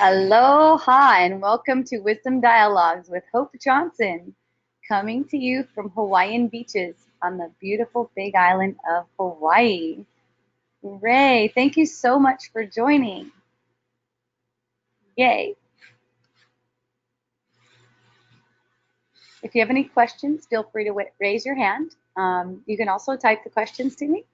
Aloha and welcome to Wisdom Dialogues with Hope Johnson, coming to you from Hawaiian beaches on the beautiful Big Island of Hawaii. Ray, thank you so much for joining. Yay. If you have any questions, feel free to raise your hand. You can also type the questions to me.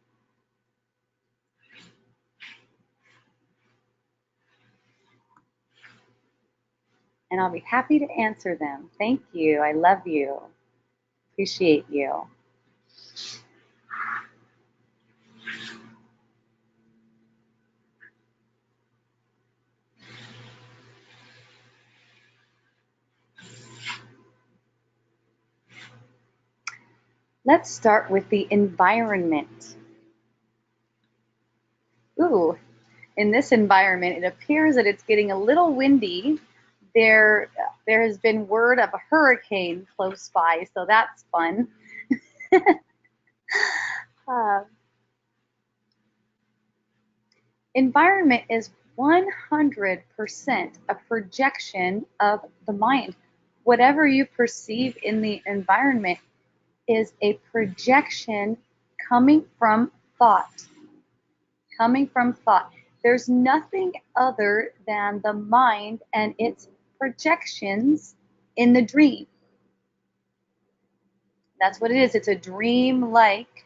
And I'll be happy to answer them. Thank you. I love you. Appreciate you. Let's start with the environment. Ooh, in this environment, it appears that it's getting a little windy. There has been word of a hurricane close by, so that's fun. uh, Environment is 100% a projection of the mind. Whatever you perceive in the environment is a projection coming from thought. Coming from thought. There's nothing other than the mind and its projections in the dream. That's what it is. It's a dream-like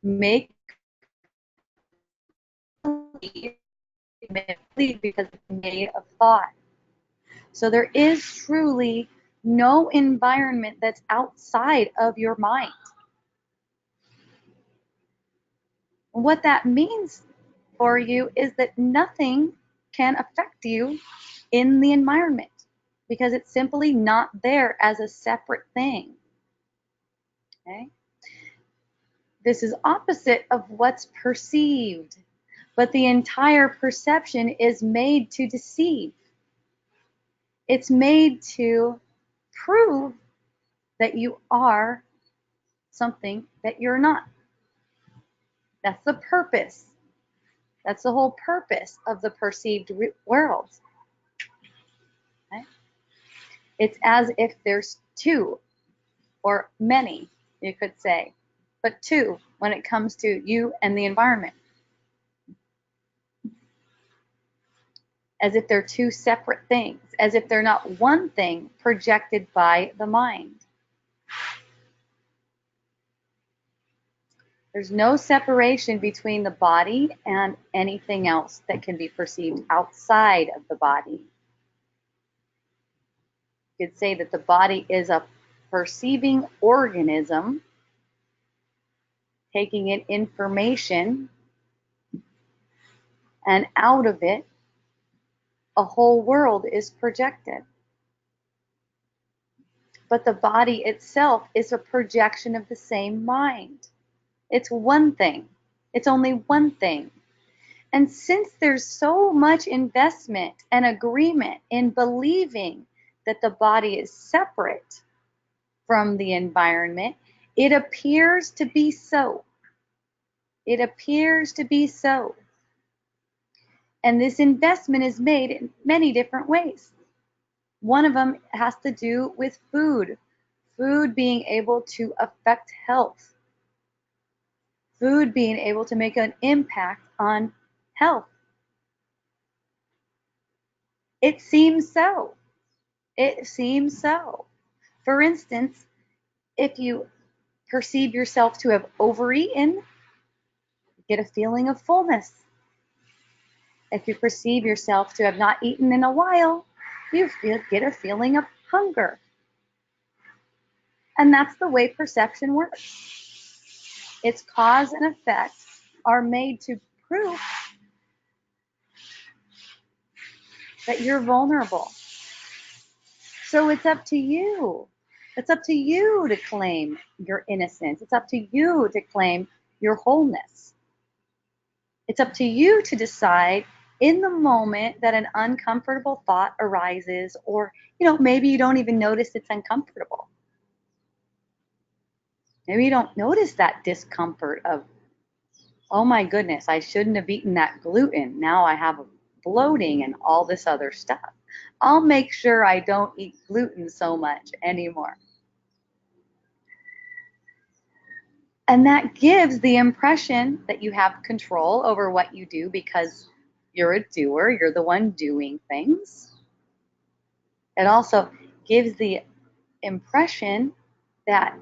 make believe because it's made of thought. So there is truly no environment that's outside of your mind. What that means for you is that nothing can affect you in the environment because it's simply not there as a separate thing. Okay? This is opposite of what's perceived, but the entire perception is made to deceive. It's made to prove that you are something that you're not. That's the purpose. That's the whole purpose of the perceived world. Okay? It's as if there's two, or many, you could say, but two when it comes to you and the environment. As if they're two separate things, as if they're not one thing projected by the mind. There's no separation between the body and anything else that can be perceived outside of the body. You could say that the body is a perceiving organism taking in information, and out of it, a whole world is projected. But the body itself is a projection of the same mind. It's one thing. It's only one thing. And since there's so much investment and agreement in believing that the body is separate from the environment, it appears to be so. It appears to be so. And this investment is made in many different ways. One of them has to do with food. Food being able to affect health. Food being able to make an impact on health. It seems so. It seems so. For instance, if you perceive yourself to have overeaten, you get a feeling of fullness. If you perceive yourself to have not eaten in a while, you get a feeling of hunger. And that's the way perception works. Its cause and effect are made to prove that you're vulnerable. So it's up to you. It's up to you to claim your innocence. It's up to you to claim your wholeness. It's up to you to decide in the moment that an uncomfortable thought arises, or maybe you don't even notice it's uncomfortable. Maybe you don't notice that discomfort of oh my goodness, I shouldn't have eaten that gluten. Now I have bloating and all this other stuff. I'll make sure I don't eat gluten so much anymore. And that gives the impression that you have control over what you do because you're a doer, you're the one doing things. It also gives the impression that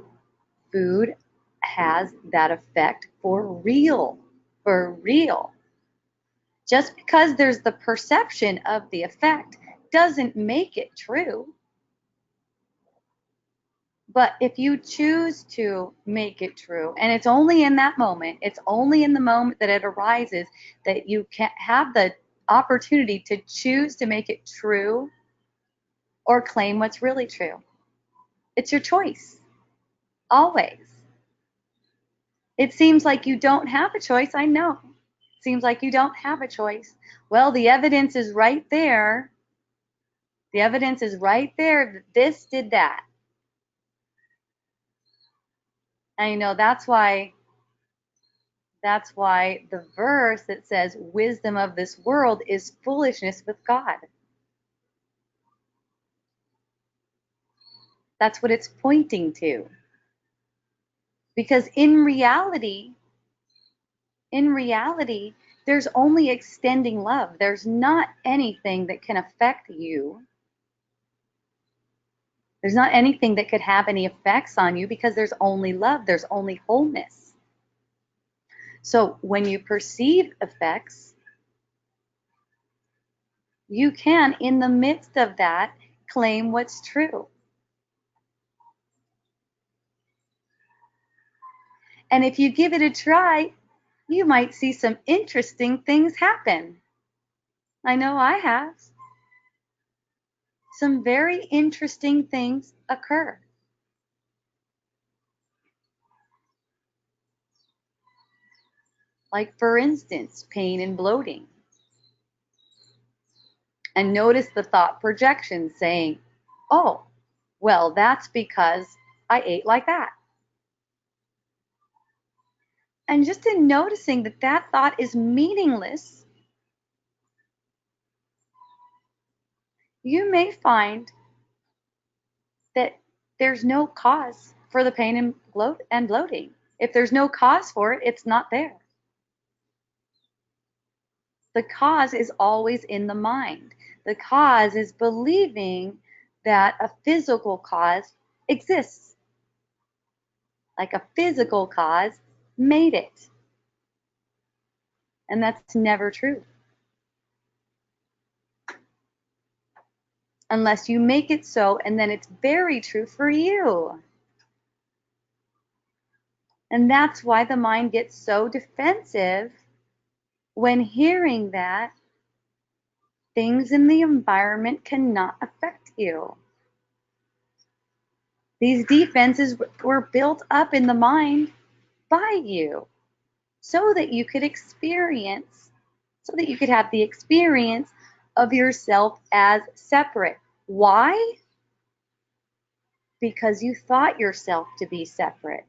food has that effect for real, for real. Just because there's the perception of the effect doesn't make it true. But if you choose to make it true, and it's only in that moment, it's only in the moment that it arises that you can have the opportunity to choose to make it true or claim what's really true. It's your choice, always. It seems like you don't have a choice, I know. It seems like you don't have a choice. Well, the evidence is right there. The evidence is right there that this did that. And you know, that's why the verse that says wisdom of this world is foolishness with God. That's what it's pointing to. Because in reality, there's only extending love. There's not anything that can affect you. There's not anything that could have any effects on you because there's only love. There's only wholeness. So when you perceive effects, you can, in the midst of that, claim what's true. And if you give it a try, you might see some interesting things happen. I know I have. Some very interesting things occur. Like, for instance, pain and bloating. And notice the thought projection saying, oh, well, that's because I ate like that. And just in noticing that that thought is meaningless, you may find that there's no cause for the pain and bloating. If there's no cause for it, it's not there. The cause is always in the mind. The cause is believing that a physical cause exists. Like a physical cause made it. And that's never true. Unless you make it so, and then it's very true for you. And that's why the mind gets so defensive when hearing that things in the environment cannot affect you. These defenses were built up in the mind by you so that you could have the experience of yourself as separate. Why? Because you thought yourself to be separate.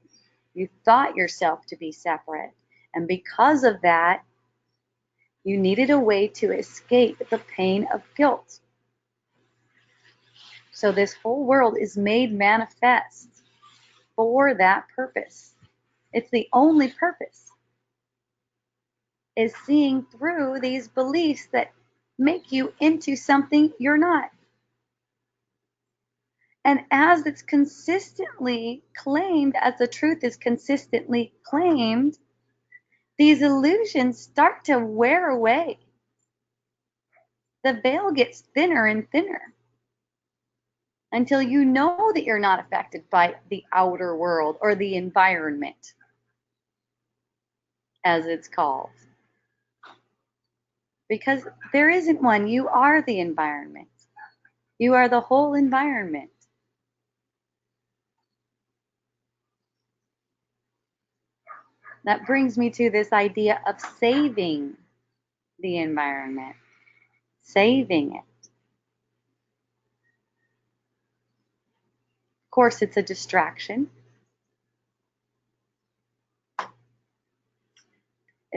You thought yourself to be separate. And because of that, you needed a way to escape the pain of guilt. So this whole world is made manifest for that purpose. It's the only purpose, is seeing through these beliefs that make you into something you're not. And as it's consistently claimed, as the truth is consistently claimed, these illusions start to wear away. The veil gets thinner and thinner until you know that you're not affected by the outer world or the environment, as it's called. Because there isn't one. You are the environment. You are the whole environment. That brings me to this idea of saving the environment, saving it. Of course, it's a distraction.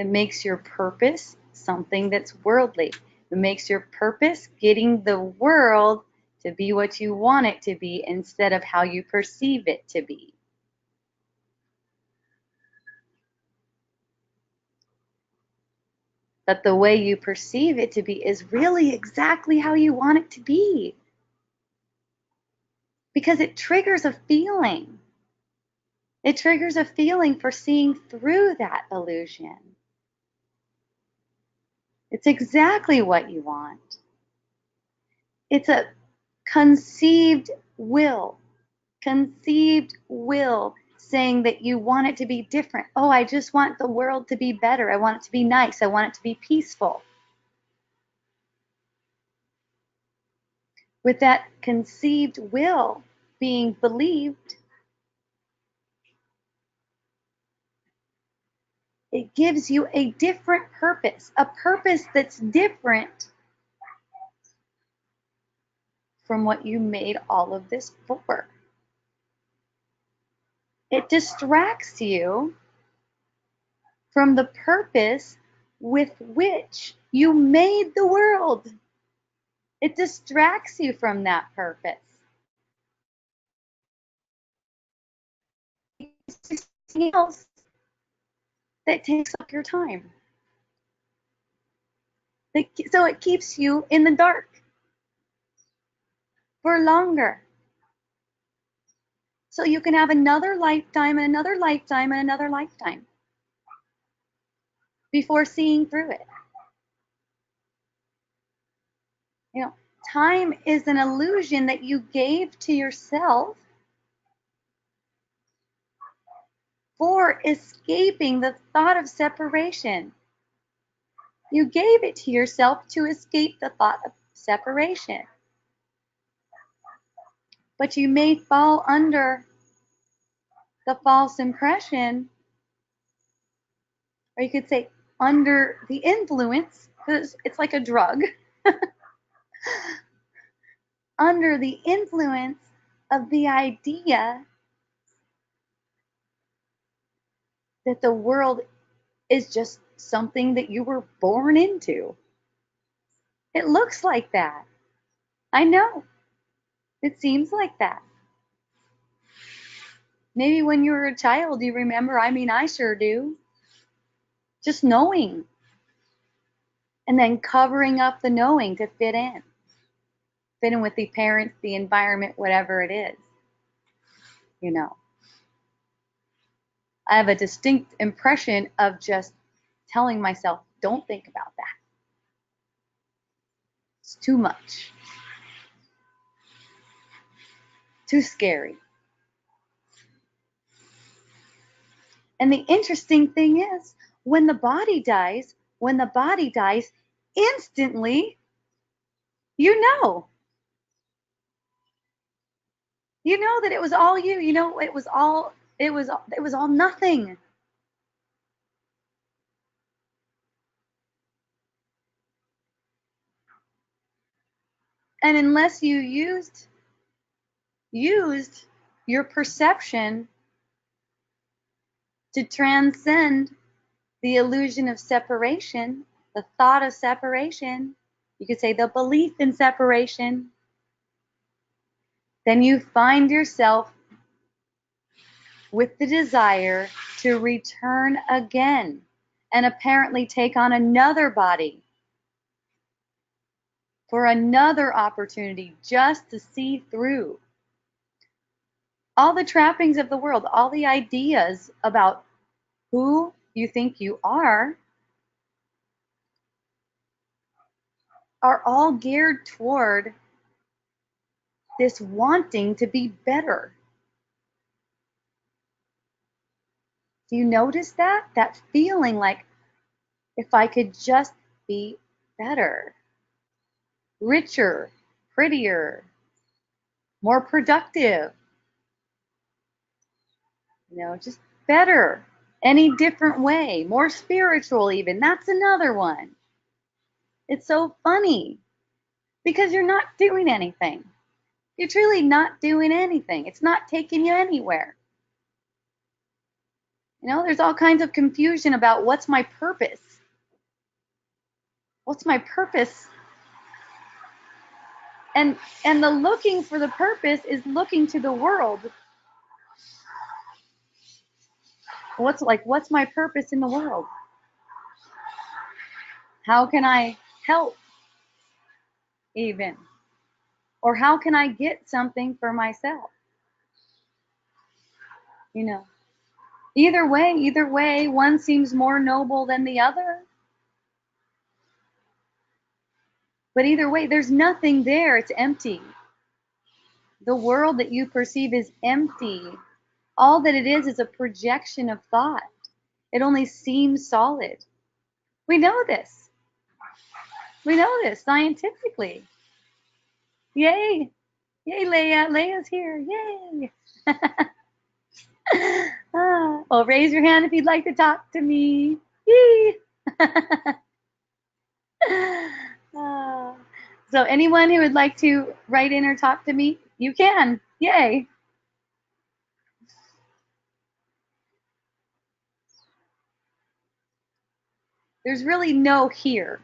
It makes your purpose something that's worldly. It makes your purpose getting the world to be what you want it to be instead of how you perceive it to be. But the way you perceive it to be is really exactly how you want it to be. Because it triggers a feeling. It triggers a feeling for seeing through that illusion. It's exactly what you want. It's a conceived will saying that you want it to be different. Oh, I just want the world to be better. I want it to be nice. I want it to be peaceful. With that conceived will being believed, it gives you a different purpose, a purpose that's different from what you made all of this for. It distracts you from the purpose with which you made the world. It distracts you from that purpose. It's something else that takes up your time. So it keeps you in the dark for longer. So you can have another lifetime and another lifetime and another lifetime before seeing through it. You know, time is an illusion that you gave to yourself for escaping the thought of separation. You gave it to yourself to escape the thought of separation. But you may fall under the false impression, or you could say under the influence, because it's like a drug, under the influence of the idea that the world is just something that you were born into. It looks like that. I know. It seems like that. Maybe when you were a child, you remember, I mean, I sure do. Just knowing. And then covering up the knowing to fit in. Fit in with the parents, the environment, whatever it is. You know. I have a distinct impression of just telling myself, don't think about that. It's too much. Too scary. And the interesting thing is, when the body dies, instantly, you know. You know that it was all you. You know it was all nothing. And unless you used your perception to transcend the illusion of separation, the thought of separation, you could say the belief in separation, then you find yourself with the desire to return again and apparently take on another body for another opportunity just to see through all the trappings of the world, all the ideas about who you think you are all geared toward this wanting to be better. Do you notice that? That feeling like, if I could just be better, richer, prettier, more productive, just better, any different way, more spiritual even. That's another one. It's so funny because you're not doing anything. You're truly not doing anything. It's not taking you anywhere. There's all kinds of confusion about what's my purpose. What's my purpose? And the looking for the purpose is looking to the world. What's my purpose in the world? How can I help even? Or how can I get something for myself? Either way, one seems more noble than the other. But either way, there's nothing there. It's empty. The world that you perceive is empty. All that it is a projection of thought. It only seems solid. We know this. We know this scientifically. Yay. Yay, Leah. Leah's here. Yay. Well, raise your hand if you'd like to talk to me. Yee. So anyone who would like to write in or talk to me, you can. Yay. There's really no here.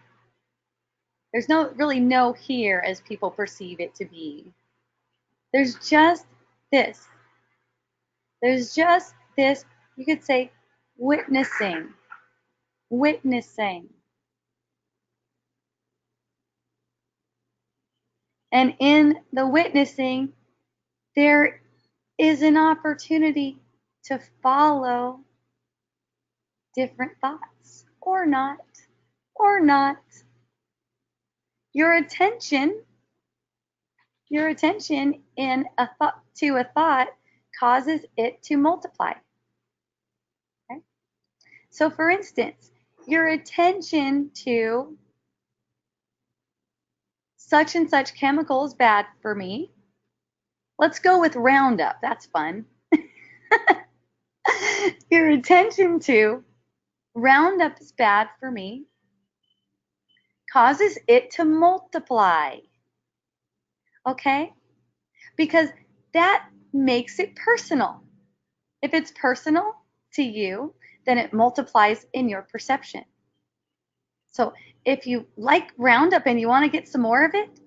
There's really no here as people perceive it to be. There's just this. There's just this, you could say, witnessing. Witnessing. And in the witnessing, there is an opportunity to follow different thoughts, or not, or not. Your attention in a thought to a thought causes it to multiply. Okay? So for instance, your attention to such and such chemical is bad for me. Let's go with Roundup. That's fun. Your attention to Roundup is bad for me causes it to multiply. Okay? Because that makes it personal. If it's personal to you, then it multiplies in your perception. So if you like Roundup and you want to get some more of it,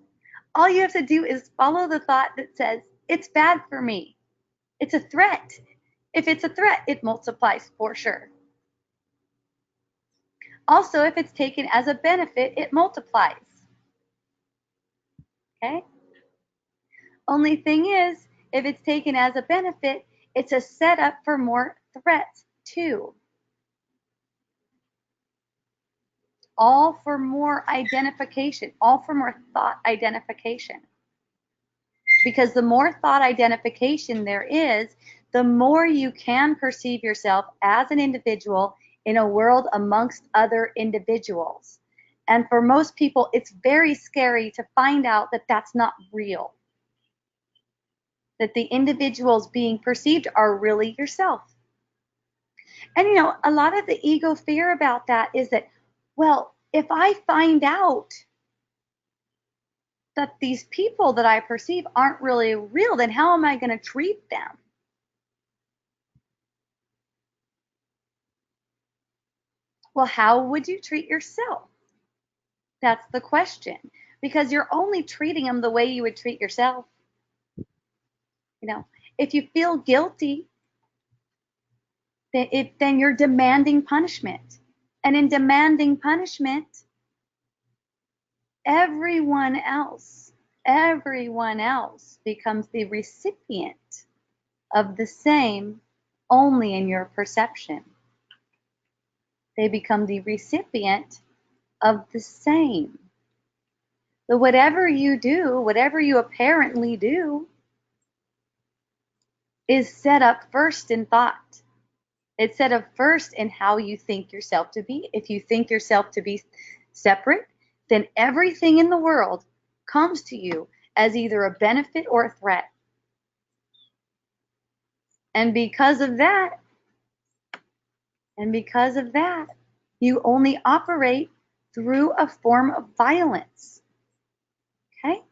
all you have to do is follow the thought that says, it's bad for me. It's a threat. If it's a threat, it multiplies for sure. Also, if it's taken as a benefit, it multiplies. Okay? Only thing is, if it's taken as a benefit, it's a setup for more threats too. All for more identification, all for more thought identification. Because the more thought identification there is, the more you can perceive yourself as an individual in a world amongst other individuals. And for most people, it's very scary to find out that that's not real. That the individuals being perceived are really yourself. And a lot of the ego fear about that is that, well, if I find out that these people that I perceive aren't really real, then how am I going to treat them? Well, how would you treat yourself? That's the question. Because you're only treating them the way you would treat yourself. If you feel guilty, then you're demanding punishment. And in demanding punishment, everyone else becomes the recipient of the same, only in your perception. They become the recipient of the same. So whatever you do, whatever you apparently do, is set up first in thought. It's set up first in how you think yourself to be. If you think yourself to be separate, then everything in the world comes to you as either a benefit or a threat. And because of that, you only operate through a form of violence. Okay?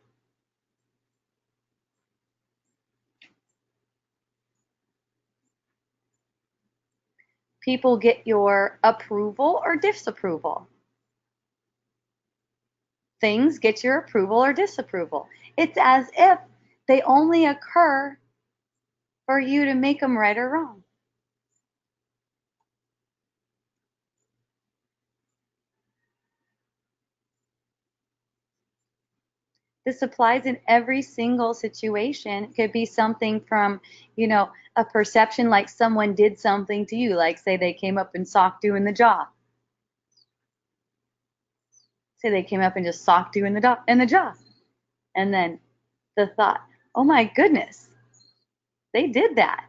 people get your approval or disapproval. Things get your approval or disapproval. It's as if they only occur for you to make them right or wrong. This applies in every single situation. It could be something from, a perception like someone did something to you, like say they came up and socked you in the jaw. Say they came up and just socked you in the jaw. And then the thought, oh my goodness, they did that.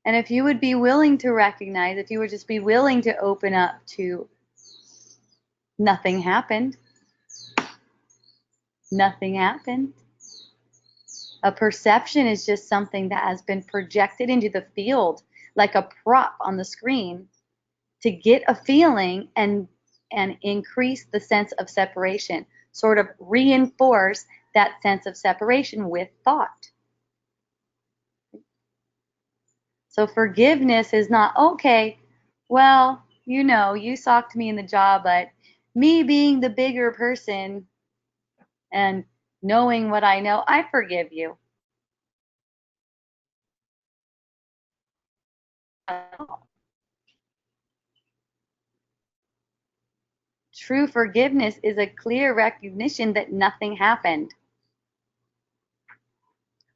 And if you would be willing to recognize, if you would just be willing to open up to nothing happened, nothing happened. A perception is just something that has been projected into the field like a prop on the screen to get a feeling and increase the sense of separation, sort of reinforce that sense of separation with thought. So forgiveness is not, okay, well, you socked me in the jaw, but me being the bigger person and knowing what I know, I forgive you. True forgiveness is a clear recognition that nothing happened.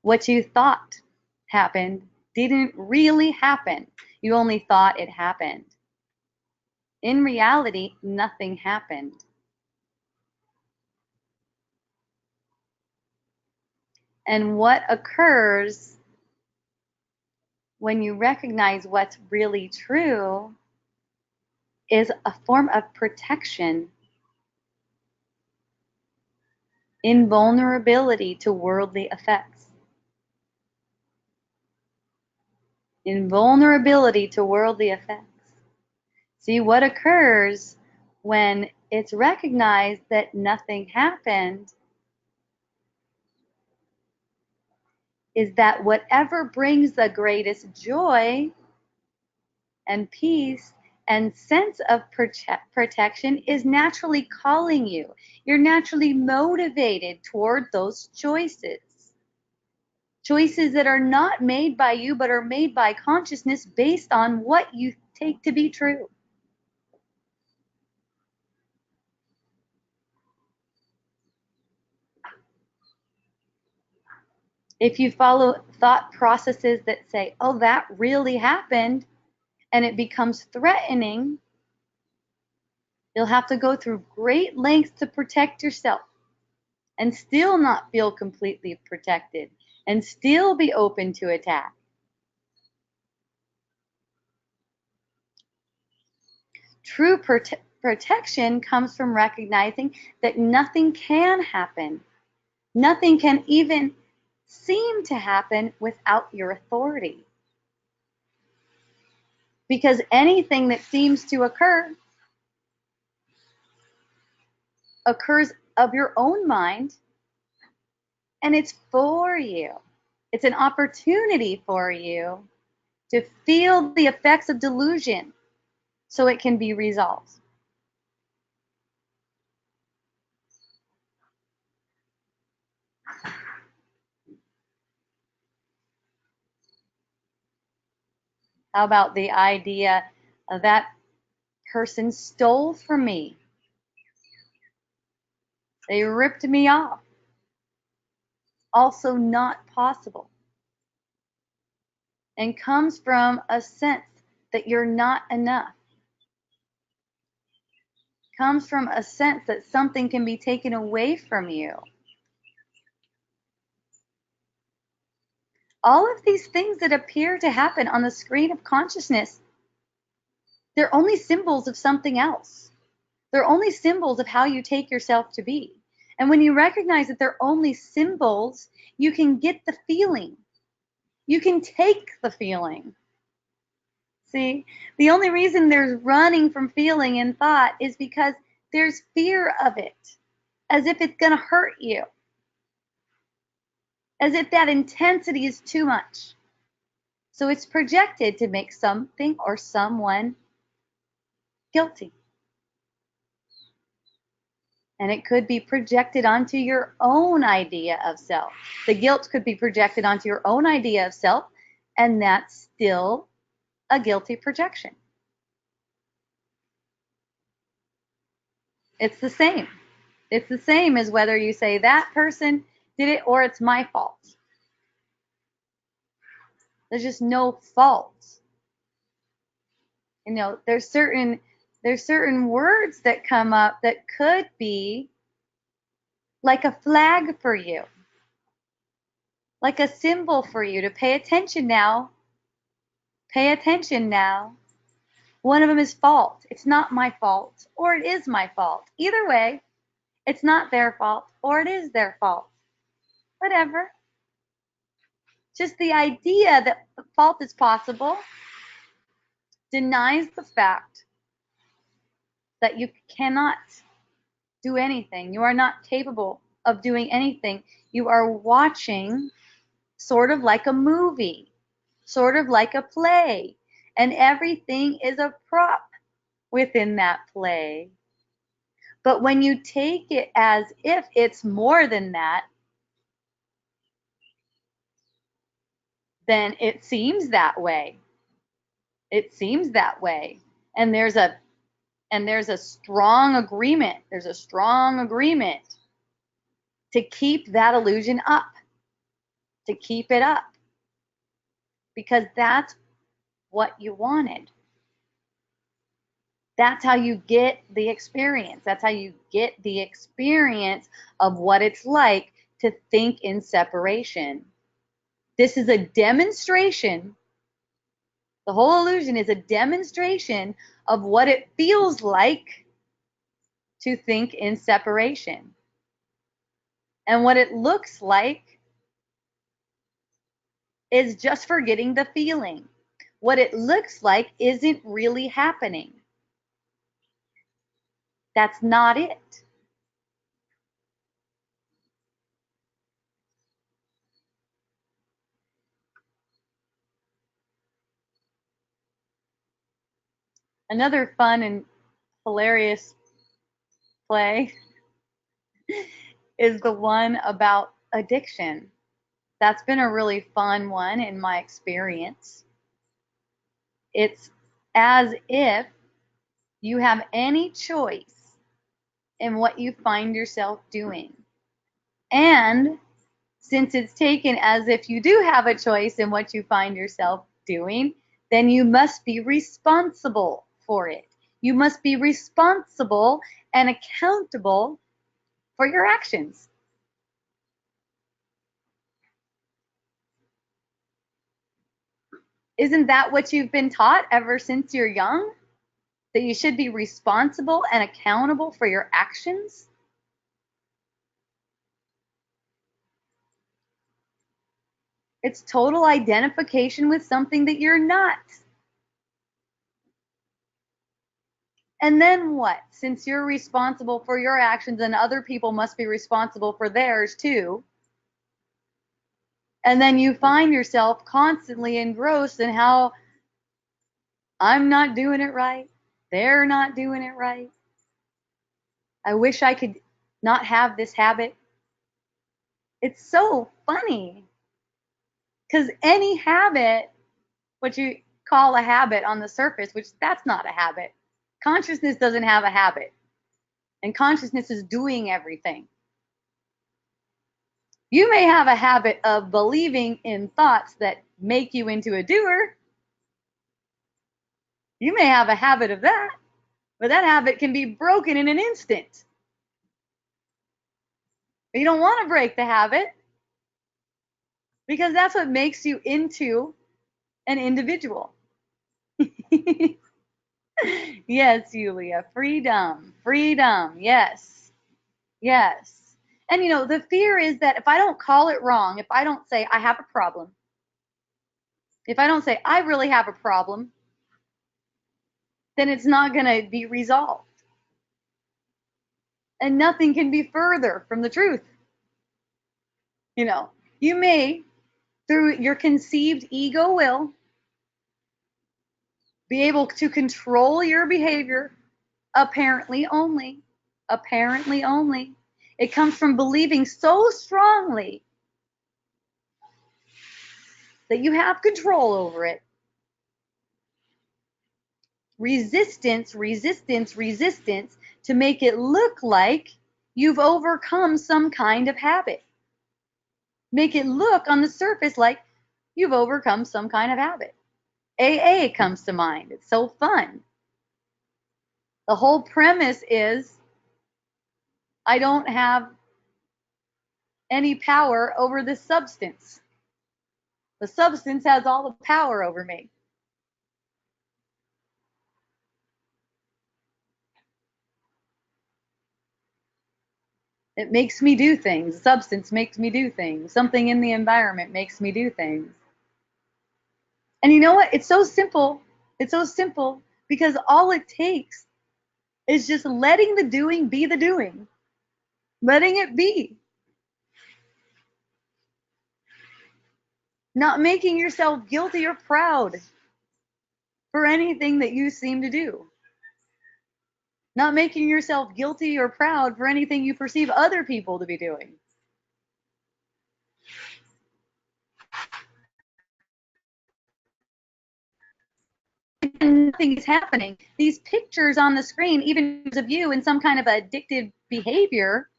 What you thought happened didn't really happen. You only thought it happened. In reality, nothing happened. And what occurs when you recognize what's really true is a form of protection, invulnerability to worldly effects. Invulnerability to worldly effects. See, what occurs when it's recognized that nothing happened is that whatever brings the greatest joy and peace and sense of protection is naturally calling you. You're naturally motivated toward those choices. Choices that are not made by you, but are made by consciousness based on what you take to be true. If you follow thought processes that say, oh, that really happened, and it becomes threatening, you'll have to go through great lengths to protect yourself and still not feel completely protected and still be open to attack. True protection comes from recognizing that nothing can happen. Nothing can even seem to happen without your authority. Because anything that seems to occurs of your own mind, and it's for you. It's an opportunity for you to feel the effects of delusion so it can be resolved. How about the idea of that person stole from me? They ripped me off. Also not possible. And comes from a sense that you're not enough. Comes from a sense that something can be taken away from you. All of these things that appear to happen on the screen of consciousness, they're only symbols of something else. They're only symbols of how you take yourself to be. And when you recognize that they're only symbols, you can get the feeling. You can take the feeling. See, the only reason there's running from feeling in thought is because there's fear of it, as if it's going to hurt you, as if that intensity is too much. So it's projected to make something or someone guilty. And it could be projected onto your own idea of self. The guilt could be projected onto your own idea of self, and that's still a guilty projection. It's the same. It's the same as whether you say that person did it or it's my fault. There's just no fault. You know, there's certain words that come up that could be like a flag for you, like a symbol for you to pay attention now. Pay attention now. One of them is fault. It's not my fault, or it is my fault. Either way, it's not their fault, or it is their fault. Whatever. Just the idea that the fault is possible denies the fact that you cannot do anything. You are not capable of doing anything. You are watching sort of like a movie, sort of like a play, and everything is a prop within that play. But when you take it as if it's more than that, then it seems that way. It seems that way. And there's a strong agreement. There's a strong agreement to keep that illusion up, to keep it up, because that's what you wanted. That's how you get the experience. That's how you get the experience of what it's like to think in separation. This is a demonstration. The whole illusion is a demonstration of what it feels like to think in separation. And what it looks like is just forgetting the feeling. What it looks like isn't really happening. That's not it. Another fun and hilarious play is the one about addiction. That's been a really fun one in my experience. It's as if you have any choice in what you find yourself doing. And since it's taken as if you do have a choice in what you find yourself doing, then you must be responsible for it. You must be responsible and accountable for your actions. Isn't that what you've been taught ever since you're young? That you should be responsible and accountable for your actions? It's total identification with something that you're not. And then what? Since you're responsible for your actions and other people must be responsible for theirs too. And then you find yourself constantly engrossed in how I'm not doing it right. They're not doing it right. I wish I could not have this habit. It's so funny. Because any habit, what you call a habit on the surface, which that's not a habit. Consciousness doesn't have a habit. And consciousness is doing everything. You may have a habit of believing in thoughts that make you into a doer. You may have a habit of that, but that habit can be broken in an instant. But you don't want to break the habit because that's what makes you into an individual. Yes, Yulia, freedom, freedom, yes, yes. And you know, the fear is that if I don't call it wrong, if I don't say I have a problem, if I don't say I really have a problem, then it's not going to be resolved. And nothing can be further from the truth. You know, you may, through your conceived ego will, Be able to control your behavior, apparently only. Apparently only. It comes from believing so strongly that you have control over it. Resistance, resistance, resistance to make it look like you've overcome some kind of habit. Make it look on the surface like you've overcome some kind of habit. AA comes to mind. It's so fun. The whole premise is I don't have any power over this substance. The substance has all the power over me. It makes me do things. The substance makes me do things. Something in the environment makes me do things. And you know what? It's so simple. It's so simple because all it takes is just letting the doing be the doing. Letting it be. Not making yourself guilty or proud for anything that you seem to do. Not making yourself guilty or proud for anything you perceive other people to be doing. And nothing is happening. These pictures on the screen, even of you in some kind of addictive behavior,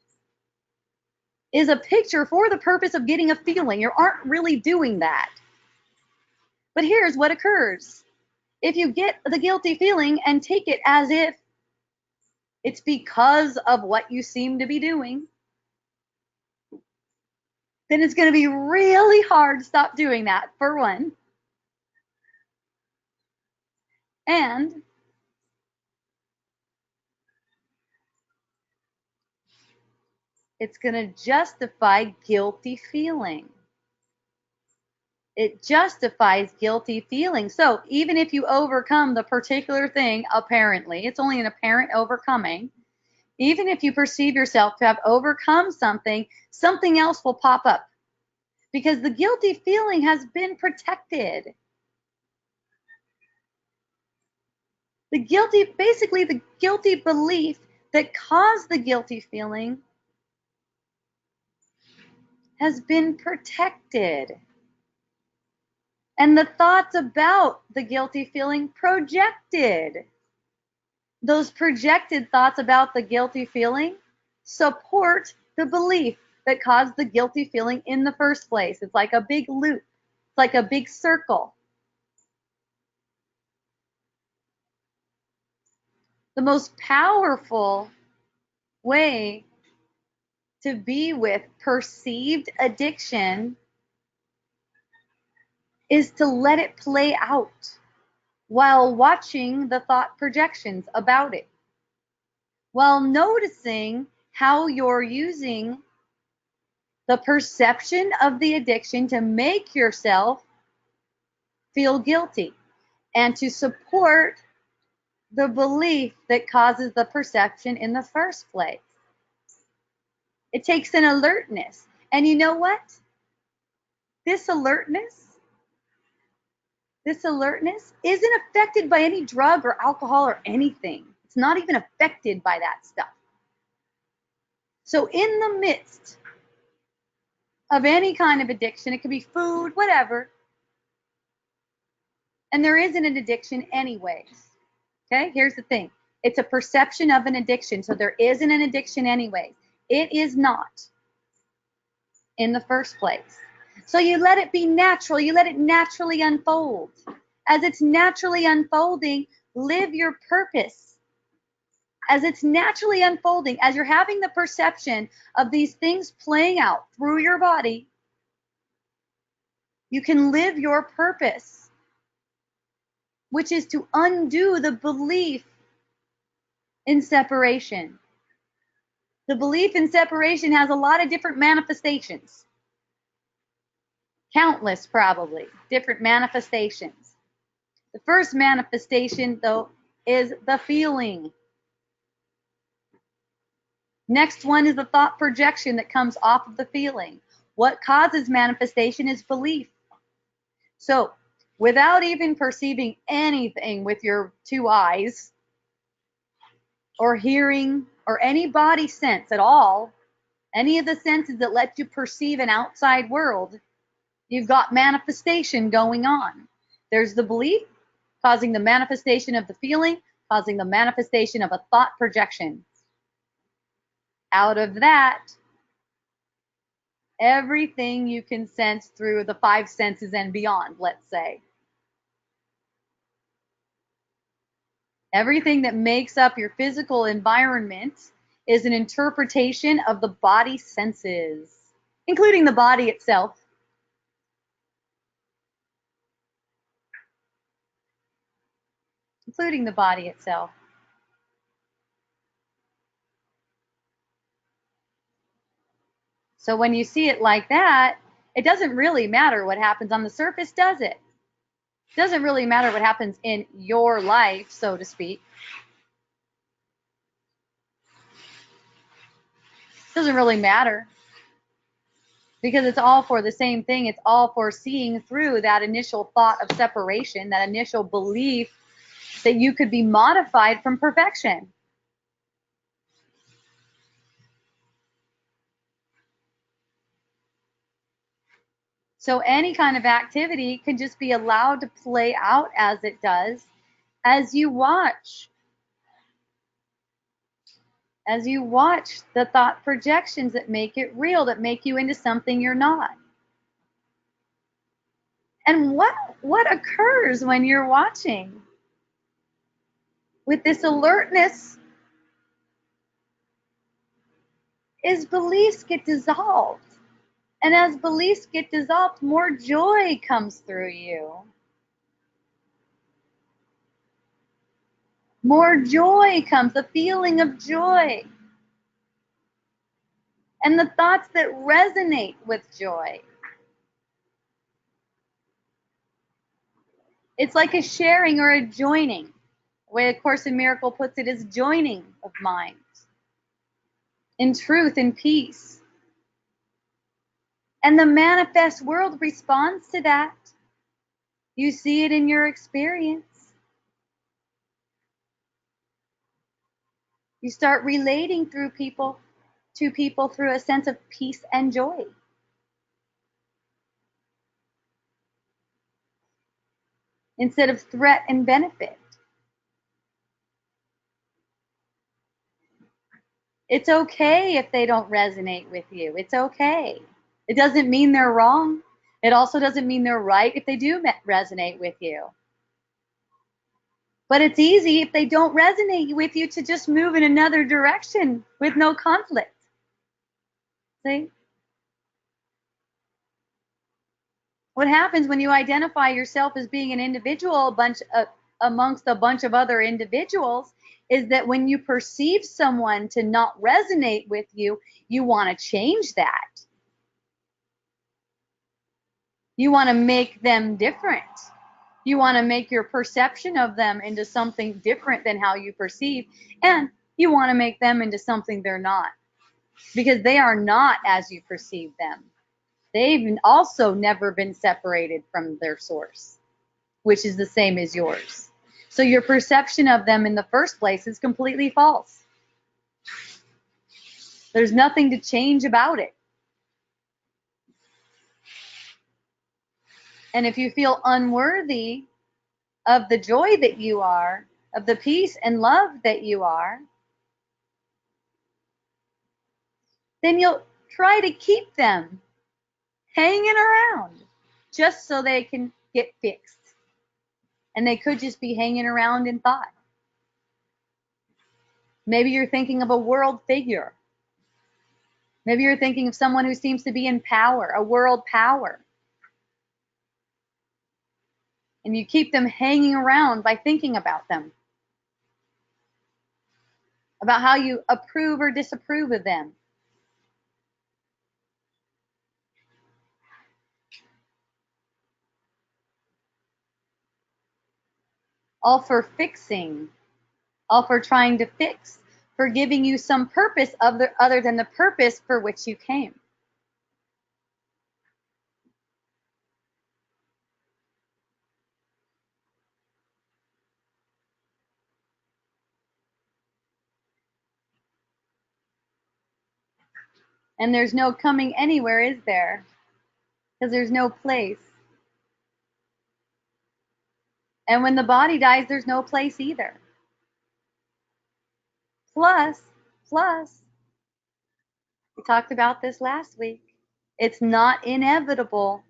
is a picture for the purpose of getting a feeling. You aren't really doing that. But here's what occurs. If you get the guilty feeling and take it as if it's because of what you seem to be doing, then it's going to be really hard to stop doing that, for one. And it's going to justify guilty feeling. It justifies guilty feeling. So even if you overcome the particular thing, apparently, it's only an apparent overcoming. Even if you perceive yourself to have overcome something, something else will pop up because the guilty feeling has been protected. Basically the guilty belief that caused the guilty feeling has been protected. And the thoughts about the guilty feeling projected. Those projected thoughts about the guilty feeling support the belief that caused the guilty feeling in the first place. It's like a big loop. It's like a big circle. The most powerful way to be with perceived addiction is to let it play out while watching the thought projections about it, while noticing how you're using the perception of the addiction to make yourself feel guilty and to support the belief that causes the perception in the first place. It takes an alertness. And you know what? This alertness isn't affected by any drug or alcohol or anything. It's not even affected by that stuff. So in the midst of any kind of addiction, it could be food, whatever, and there isn't an addiction anyways. Okay, here's the thing. It's a perception of an addiction, so there isn't an addiction anyways. It is not in the first place. So you let it be natural. You let it naturally unfold. As it's naturally unfolding, live your purpose. As it's naturally unfolding, as you're having the perception of these things playing out through your body, you can live your purpose, which is to undo the belief in separation. The belief in separation has a lot of different manifestations. Countless, probably, different manifestations. The first manifestation, though, is the feeling. Next one is the thought projection that comes off of the feeling. What causes manifestation is belief. So without even perceiving anything with your two eyes or hearing or any body sense at all, any of the senses that let you perceive an outside world, you've got manifestation going on. There's the belief causing the manifestation of the feeling, causing the manifestation of a thought projection. Out of that, everything you can sense through the five senses and beyond, let's say. Everything that makes up your physical environment is an interpretation of the body senses, including the body itself. Including the body itself. So when you see it like that, it doesn't really matter what happens on the surface, does it? It doesn't really matter what happens in your life, so to speak. It doesn't really matter because it's all for the same thing. It's all for seeing through that initial thought of separation, that initial belief that you could be modified from perfection. So any kind of activity can just be allowed to play out as it does as you watch. As you watch the thought projections that make it real, that make you into something you're not. And what occurs when you're watching? With this alertness is beliefs get dissolved. And as beliefs get dissolved, more joy comes through you. More joy comes, the feeling of joy. And the thoughts that resonate with joy. It's like a sharing or a joining. The way A Course in Miracle puts it is joining of minds. In truth and peace. And the manifest world responds to that. You see it in your experience. You start relating to people through a sense of peace and joy. Instead of threat and benefit. It's okay if they don't resonate with you. It's okay. It doesn't mean they're wrong. It also doesn't mean they're right if they do resonate with you. But it's easy if they don't resonate with you to just move in another direction with no conflict. See? What happens when you identify yourself as being an individual amongst a bunch of other individuals is that when you perceive someone to not resonate with you, you want to change that. You want to make them different. You want to make your perception of them into something different than how you perceive, and you want to make them into something they're not, because they are not as you perceive them. They've also never been separated from their source, which is the same as yours. So your perception of them in the first place is completely false. There's nothing to change about it. And if you feel unworthy of the joy that you are, of the peace and love that you are, then you'll try to keep them hanging around just so they can get fixed. And they could just be hanging around in thought. Maybe you're thinking of a world figure. Maybe you're thinking of someone who seems to be in power, a world power. And you keep them hanging around by thinking about them, about how you approve or disapprove of them. All for fixing, all for trying to fix, for giving you some purpose other than the purpose for which you came. And there's no coming anywhere, is there? Because there's no place. And when the body dies, there's no place either. Plus, we talked about this last week. It's not inevitable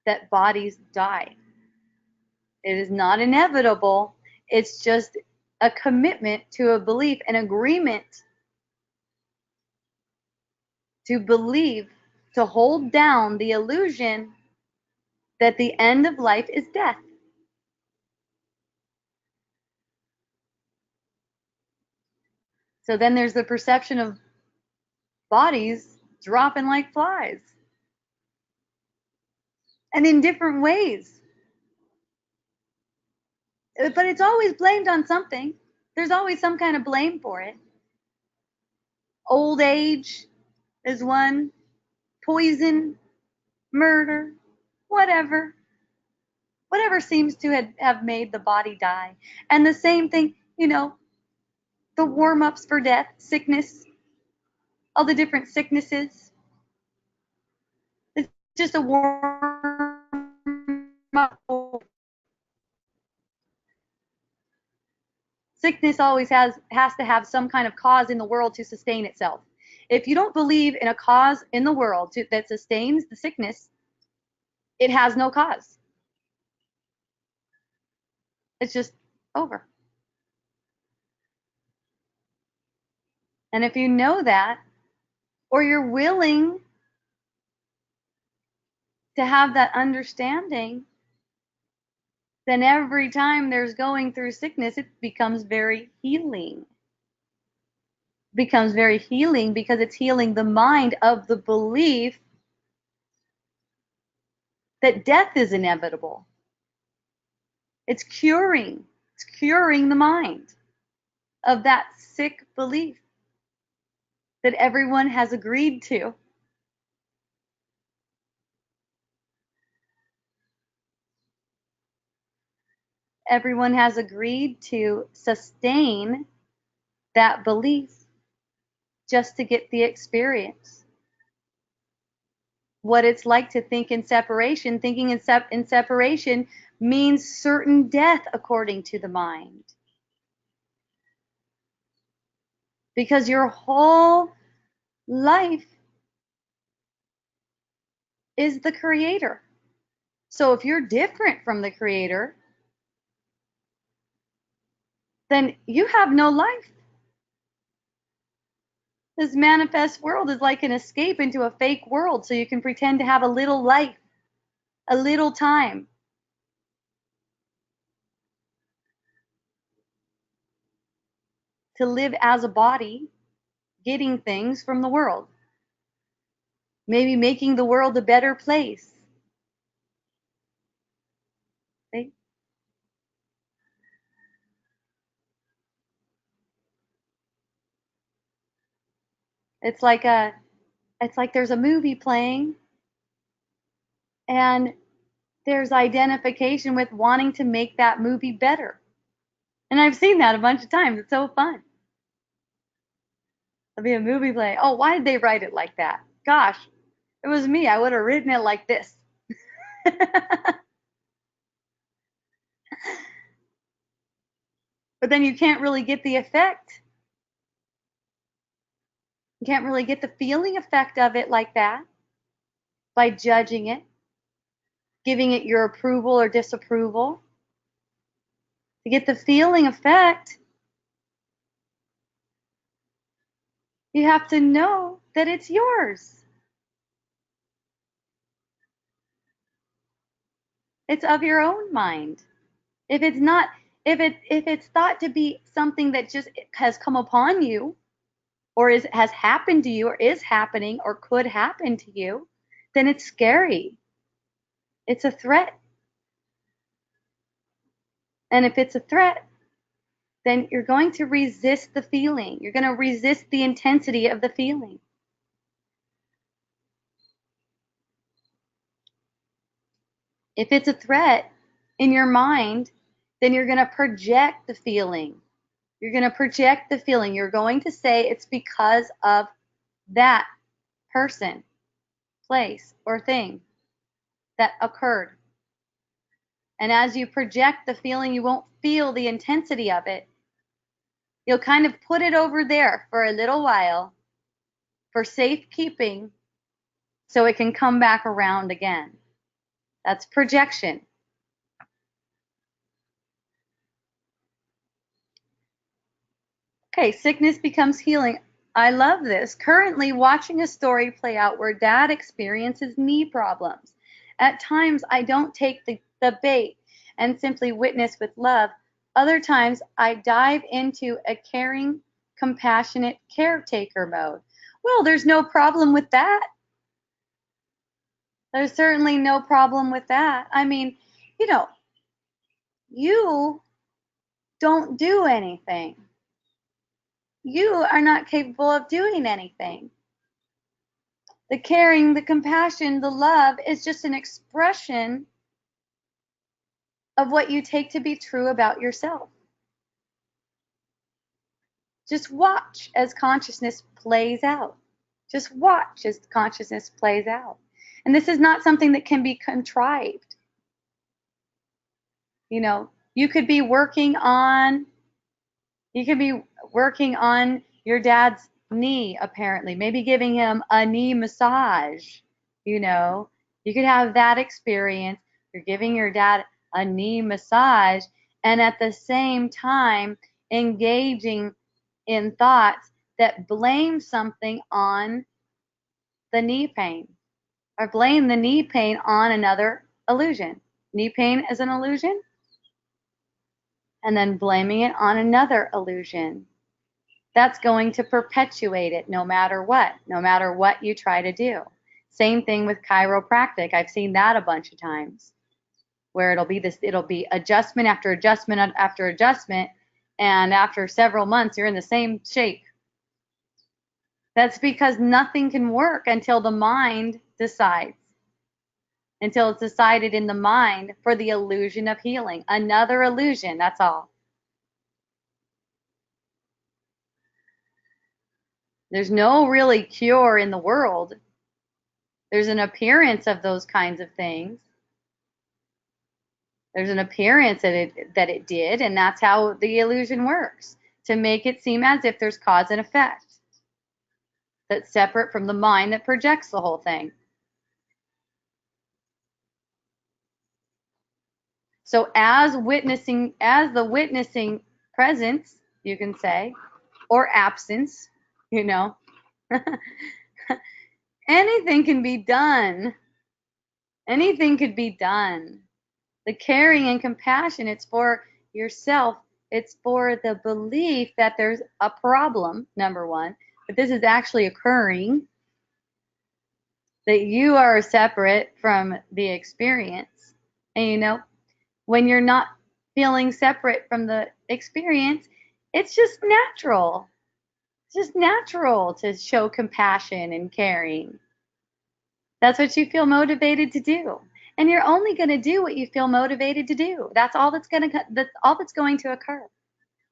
that bodies die. It is not inevitable. It's just a commitment to a belief, an agreement to believe, to hold down the illusion that the end of life is death. So then there's the perception of bodies dropping like flies. And in different ways. But it's always blamed on something. There's always some kind of blame for it. Old age is one, poison, murder, whatever. Whatever seems to have made the body die. And the same thing, the warm-ups for death, sickness, all the different sicknesses. It's just a warm-up. Sickness always has to have some kind of cause in the world to sustain itself. If you don't believe in a cause in the world that sustains the sickness, it has no cause. It's just over. And if you know that, or you're willing to have that understanding, then every time there's going through sickness, it becomes very healing. Becomes very healing because it's healing the mind of the belief that death is inevitable. It's curing the mind of that sick belief that everyone has agreed to. Everyone has agreed to sustain that belief just to get the experience. What it's like to think in separation. Thinking in separation means certain death according to the mind. Because your whole life is the creator. So if you're different from the creator, then you have no life. This manifest world is like an escape into a fake world, so you can pretend to have a little life, a little time. To live as a body, getting things from the world. Maybe making the world a better place. See? It's like there's a movie playing and there's identification with wanting to make that movie better. And I've seen that a bunch of times. It's so fun. There'll be a movie play. Oh, why did they write it like that? Gosh, it was me. I would have written it like this. But then you can't really get the effect. You can't really get the feeling effect of it like that by judging it, giving it your approval or disapproval. To get the feeling effect, you have to know that it's yours. It's of your own mind. If it's not, if it's thought to be something that just has come upon you, or has happened to you, or is happening, or could happen to you, then it's scary. It's a threat. And if it's a threat, then you're going to resist the feeling. You're going to resist the intensity of the feeling. If it's a threat in your mind, then you're going to project the feeling You're going to project the feeling. You're going to say it's because of that person, place, or thing that occurred. And as you project the feeling, you won't feel the intensity of it. You'll kind of put it over there for a little while for safekeeping so it can come back around again. That's projection. Okay, sickness becomes healing. I love this. Currently watching a story play out where dad experiences knee problems. At times, I don't take the bait and simply witness with love. Other times, I dive into a caring, compassionate caretaker mode. Well, there's no problem with that. There's certainly no problem with that. I mean, you know, you don't do anything. You are not capable of doing anything. The caring, the compassion, the love is just an expression of what you take to be true about yourself. Just watch as consciousness plays out. Just watch as consciousness plays out. And this is not something that can be contrived. You know, you could be working on your dad's knee, apparently, maybe giving him a knee massage. You know, you could have that experience. You're giving your dad a knee massage, and at the same time engaging in thoughts that blame something on the knee pain, or blame the knee pain on another illusion. Knee pain is an illusion, and then blaming it on another illusion. That's going to perpetuate it no matter what you try to do. Same thing with chiropractic. I've seen that a bunch of times, where it'll be adjustment after adjustment after adjustment, and after several months you're in the same shape. That's because nothing can work until the mind decides. Until it's decided in the mind for the illusion of healing. Another illusion, that's all. There's no really cure in the world. There's an appearance of those kinds of things. There's an appearance that it did, and that's how the illusion works, to make it seem as if there's cause and effect. That's separate from the mind that projects the whole thing. So as the witnessing presence, you can say, or absence, you know, anything can be done. Anything could be done. The caring and compassion, it's for yourself. It's for the belief that there's a problem, number one, that this is actually occurring, that you are separate from the experience. And you know, when you're not feeling separate from the experience, it's just natural. It's just natural to show compassion and caring. That's what you feel motivated to do. And you're only going to do what you feel motivated to do. That's all that's going to occur.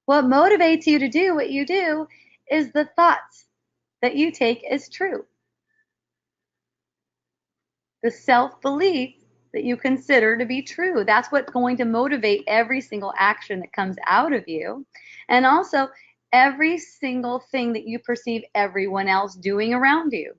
What motivates you to do what you do is the thoughts that you take as true. The self-belief that you consider to be true. That's what's going to motivate every single action that comes out of you. And also every single thing that you perceive everyone else doing around you.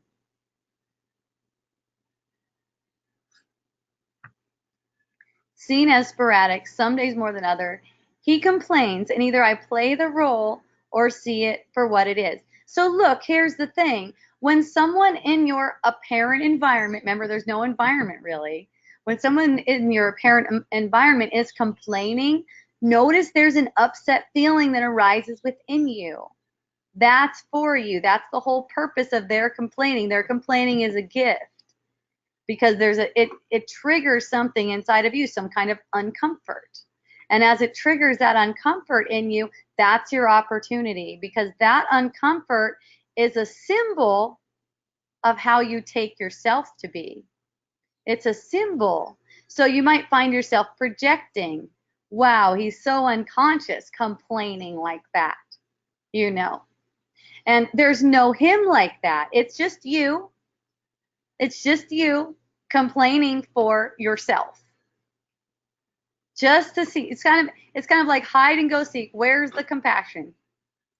Seen as sporadic, some days more than other, he complains, and either I play the role or see it for what it is. So look, here's the thing. When someone in your apparent environment, remember there's no environment really, when someone in your apparent environment is complaining, notice there's an upset feeling that arises within you. That's for you. That's the whole purpose of their complaining. Their complaining is a gift, because it triggers something inside of you, some kind of uncomfort. And as it triggers that uncomfort in you, that's your opportunity, because that uncomfort is a symbol of how you take yourself to be. It's a symbol. So you might find yourself projecting wow, he's so unconscious complaining like that, you know. And there's no him like that. It's just you. It's just you complaining for yourself. Just to see, it's kind of like hide and go seek. Where's the compassion?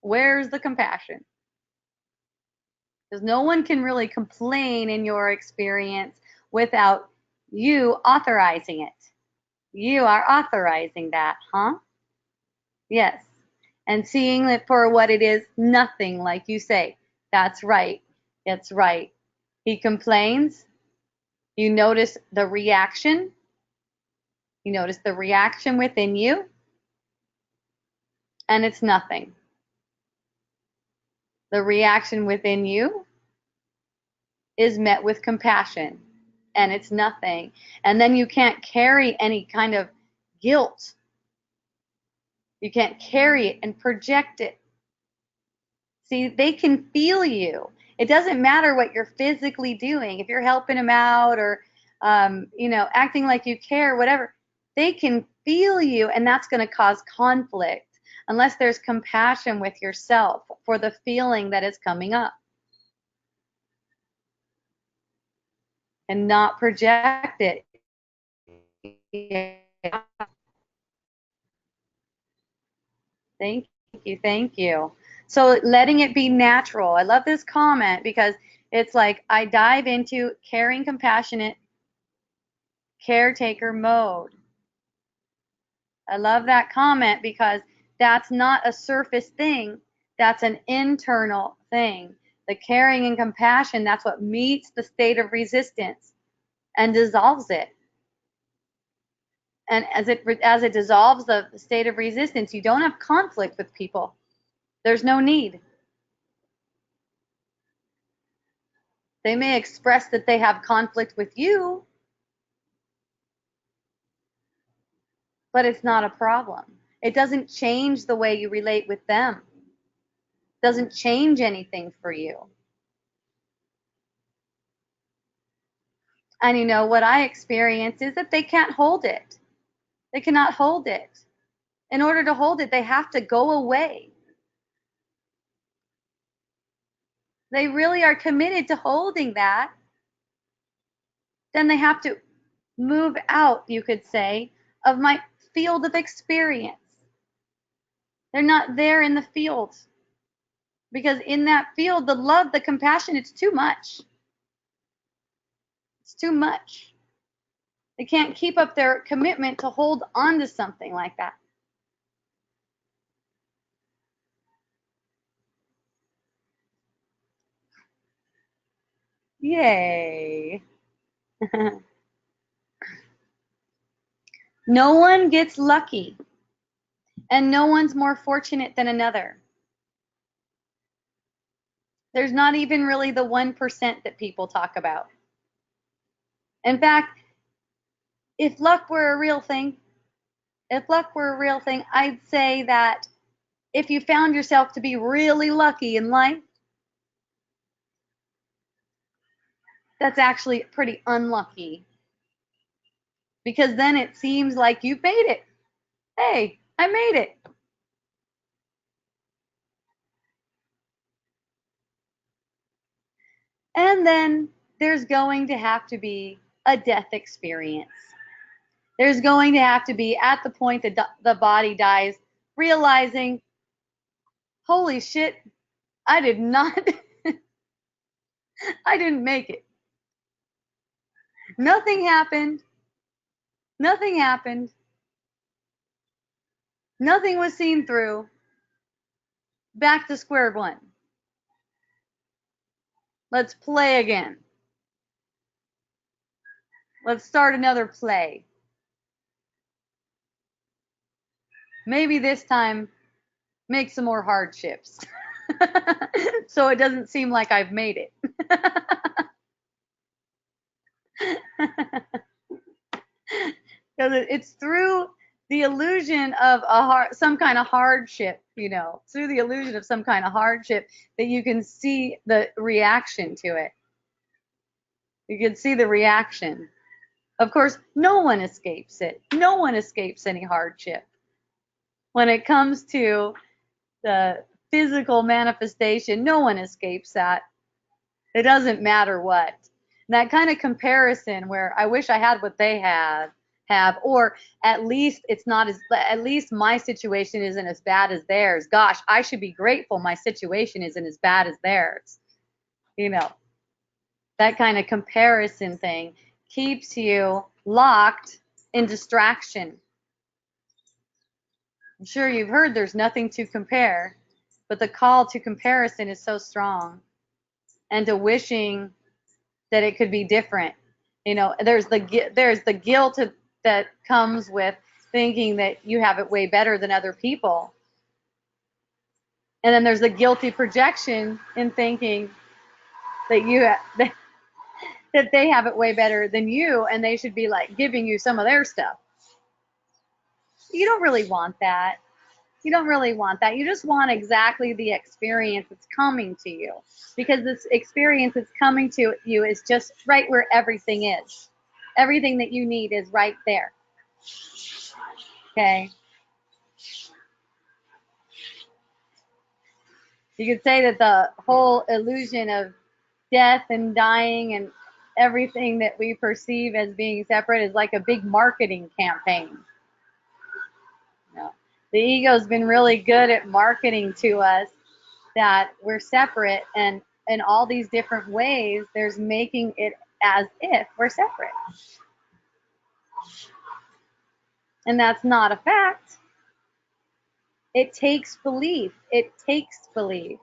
Where's the compassion? Because no one can really complain in your experience without you authorizing it. You are authorizing that, huh? Yes. And seeing it for what it is, nothing, like you say. That's right. It's right. He complains. You notice the reaction. You notice the reaction within you. And it's nothing. The reaction within you is met with compassion. And it's nothing. And then you can't carry any kind of guilt. You can't carry it and project it. See, they can feel you. It doesn't matter what you're physically doing. If you're helping them out or, acting like you care, whatever, they can feel you, and that's going to cause conflict unless there's compassion with yourself for the feeling that is coming up. And not project it. Thank you. Thank you. So letting it be natural. I love this comment because it's like I dive into caring, compassionate, caretaker mode. I love that comment because that's not a surface thing. That's an internal thing. The caring and compassion, that's what meets the state of resistance and dissolves it. And as it dissolves the state of resistance, you don't have conflict with people. There's no need. They may express that they have conflict with you, but it's not a problem. It doesn't change the way you relate with them. It doesn't change anything for you. And what I experience is that they can't hold it. They cannot hold it. In order to hold it, they have to go away. They really are committed to holding that. Then they have to move out, you could say, of my field of experience. They're not there in the field. Because in that field, the love, the compassion, it's too much. It's too much. They can't keep up their commitment to hold on to something like that. Yay. No one gets lucky, and no one's more fortunate than another. There's not even really the 1% that people talk about. In fact, if luck were a real thing, I'd say that if you found yourself to be really lucky in life, that's actually pretty unlucky. Because then it seems like you've made it. Hey, I made it. And then there's going to have to be a death experience. There's going to have to be at the point that the body dies, realizing, holy shit, I did not, I didn't make it. Nothing happened. Nothing happened. Nothing was seen through. Back to square one. Let's play again. Let's start another play. Maybe this time make some more hardships. So it doesn't seem like I've made it. Because it's through the illusion of some kind of hardship, through the illusion of some kind of hardship that you can see the reaction to it. You can see the reaction. Of course, no one escapes it. No one escapes any hardship. When it comes to the physical manifestation, no one escapes that. It doesn't matter what. And that kind of comparison where I wish I had what they have, or at least at least my situation isn't as bad as theirs. Gosh, I should be grateful my situation isn't as bad as theirs. You know, that kind of comparison thing keeps you locked in distraction. I'm sure you've heard there's nothing to compare, but the call to comparison is so strong, and to wishing that it could be different. There's the guilt that comes with thinking that you have it way better than other people. And then there's the guilty projection in thinking that that they have it way better than you, and they should be like giving you some of their stuff. You don't really want that. You don't really want that. You just want exactly the experience that's coming to you, because this experience that's coming to you is just right where everything is. Everything that you need is right there. Okay? You could say that the whole illusion of death and dying and everything that we perceive as being separate is like a big marketing campaign. The ego's been really good at marketing to us that we're separate, and in all these different ways, there's making it as if we're separate. And that's not a fact. It takes belief. It takes belief.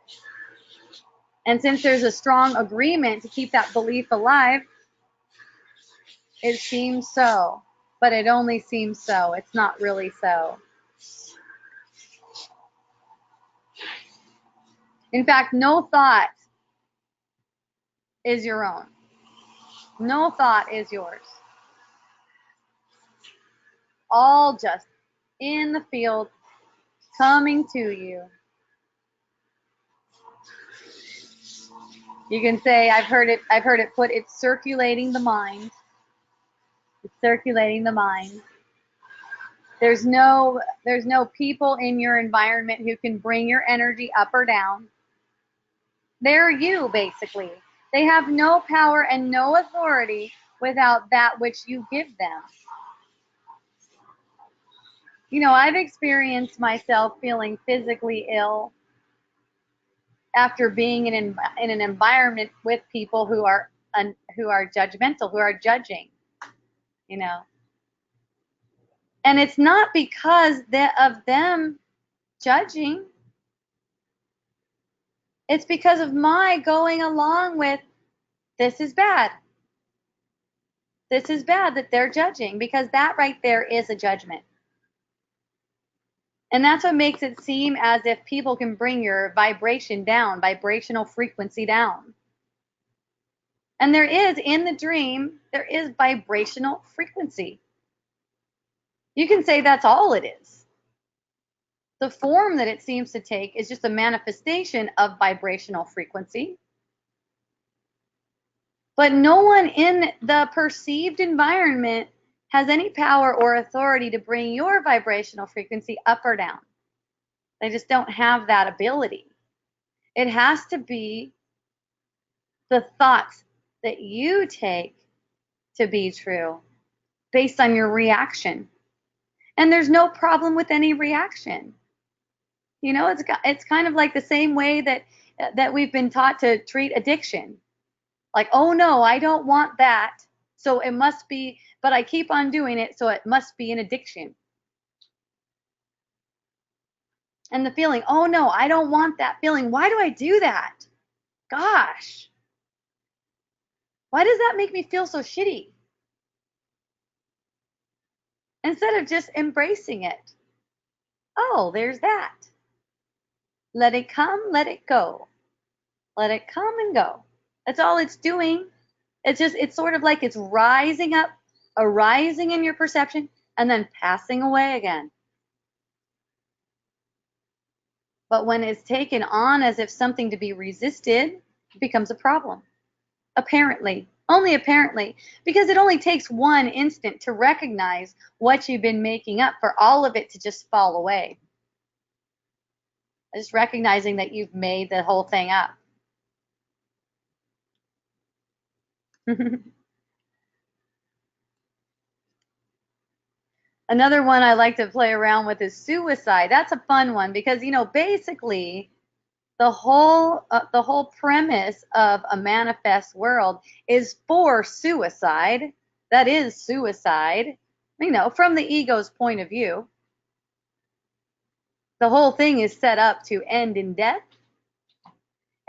And since there's a strong agreement to keep that belief alive, it seems so. But it only seems so. It's not really so. In fact, no thought is your own. No thought is yours. All just in the field, coming to you. You can say, I've heard it put, it's circulating the mind. It's circulating the mind. There's no people in your environment who can bring your energy up or down. They're you, basically. They have no power and no authority without that which you give them. I've experienced myself feeling physically ill after being in an environment with people who are judgmental, who are judging. And it's not because of them judging. It's because of my going along with, this is bad. This is bad that they're judging, because that right there is a judgment. And that's what makes it seem as if people can bring your vibration down, vibrational frequency down. And there is, in the dream, there is vibrational frequency. You can say that's all it is. The form that it seems to take is just a manifestation of vibrational frequency. But no one in the perceived environment has any power or authority to bring your vibrational frequency up or down. They just don't have that ability. It has to be the thoughts that you take to be true based on your reaction. And there's no problem with any reaction. It's kind of like the same way that we've been taught to treat addiction. Like, oh no, I don't want that, so it must be, but I keep on doing it, so it must be an addiction. And the feeling, oh no, I don't want that feeling. Why do I do that? Gosh. Why does that make me feel so shitty? Instead of just embracing it. Oh, there's that. Let it come, let it go. Let it come and go. That's all it's doing. It's sort of like it's rising up, arising in your perception, and then passing away again. But when it's taken on as if something to be resisted, it becomes a problem. Apparently. Only apparently, because it only takes one instant to recognize what you've been making up for all of it to just fall away. Just recognizing that you've made the whole thing up. Another one I like to play around with is suicide. That's a fun one because, basically the whole premise of a manifest world is for suicide. That is suicide, from the ego's point of view. The whole thing is set up to end in death,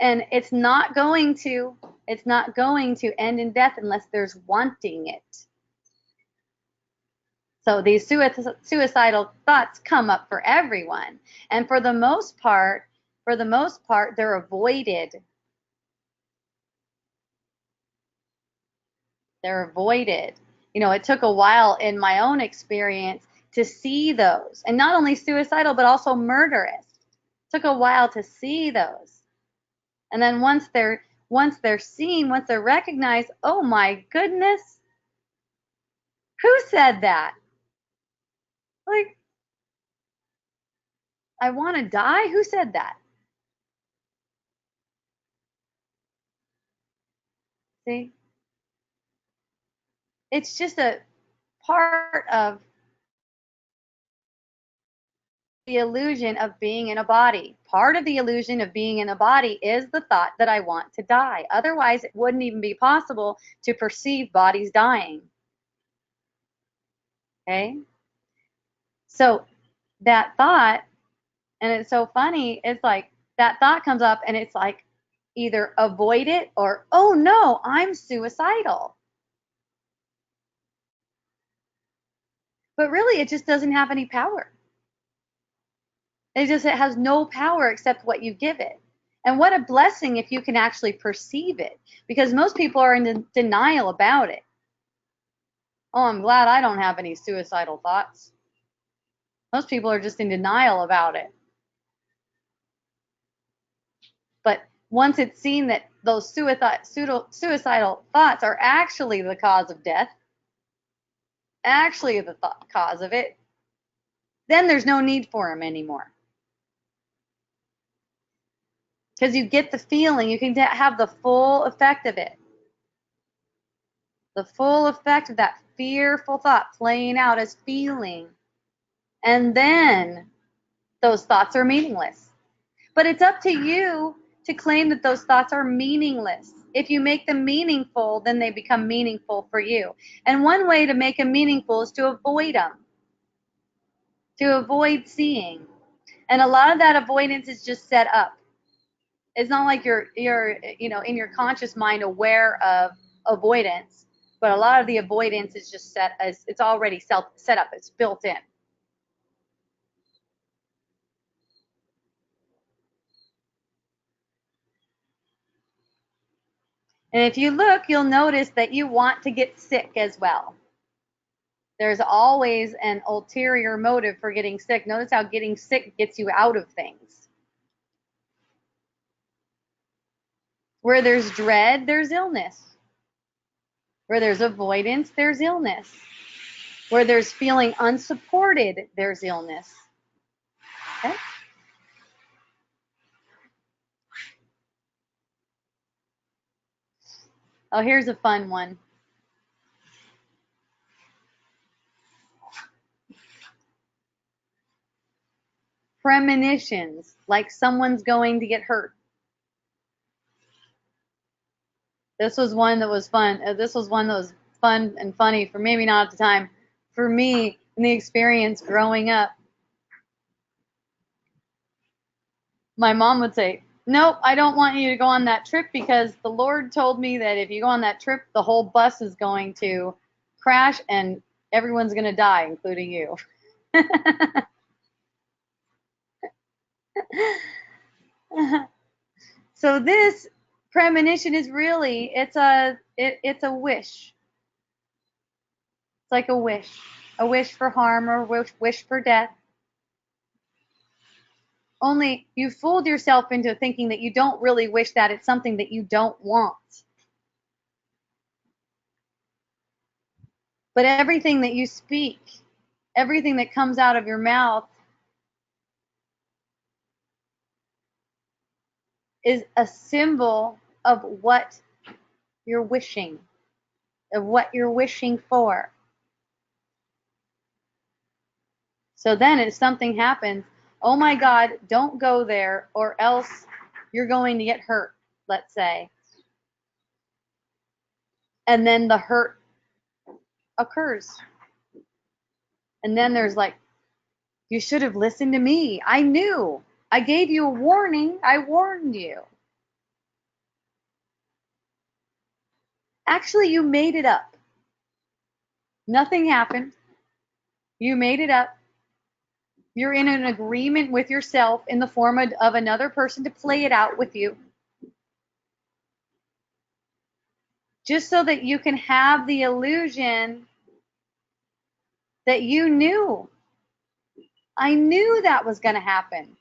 and it's not going to end in death unless there's wanting it. So these suicidal thoughts come up for everyone, and for the most part, they're avoided. They're avoided. It took a while in my own experience to see those, and not only suicidal but also murderous. It took a while to see those, and then once they're seen, once they're recognized, oh my goodness, who said that? Like, I want to die? Who said that? See? It's just a part of the illusion of being in a body. Part of the illusion of being in a body is the thought that I want to die. Otherwise, it wouldn't even be possible to perceive bodies dying. Okay? So that thought, and it's so funny, it's like that thought comes up and it's like either avoid it or, oh no, I'm suicidal. But really, it just doesn't have any power. It has no power except what you give it. And what a blessing if you can actually perceive it, because most people are in denial about it. Oh, I'm glad I don't have any suicidal thoughts. Most people are just in denial about it. But once it's seen that those suicidal thoughts are actually the cause of death, actually the cause of it, then there's no need for them anymore. Because you get the feeling, you can have the full effect of it. The full effect of that fearful thought playing out as feeling. And then those thoughts are meaningless. But it's up to you to claim that those thoughts are meaningless. If you make them meaningful, then they become meaningful for you. And one way to make them meaningful is to avoid them, to avoid seeing. And a lot of that avoidance is just set up. It's not like you're in your conscious mind aware of avoidance, but a lot of the avoidance is just it's already set up, it's built in. And if you look, you'll notice that you want to get sick as well. There's always an ulterior motive for getting sick. Notice how getting sick gets you out of things. Where there's dread, there's illness. Where there's avoidance, there's illness. Where there's feeling unsupported, there's illness. Okay? Oh, here's a fun one. Premonitions, like someone's going to get hurt. This was one that was fun. This was one that was fun and funny for maybe not at the time. For me, in the experience growing up, my mom would say, nope, I don't want you to go on that trip because the Lord told me that if you go on that trip, the whole bus is going to crash and everyone's going to die, including you. So this premonition is really, it's a wish. It's like a wish for harm or wish for death. Only you fooled yourself into thinking that you don't really wish that. It's something that you don't want. But everything that you speak, everything that comes out of your mouth is a symbol of what you're wishing, of what you're wishing for. So then if something happens, oh my God, don't go there or else you're going to get hurt, let's say. And then the hurt occurs. And then there's like, you should have listened to me. I knew. I gave you a warning. I warned you. Actually, you made it up. Nothing happened. You made it up. You're in an agreement with yourself in the form of another person to play it out with you. Just so that you can have the illusion that you knew. I knew that was going to happen.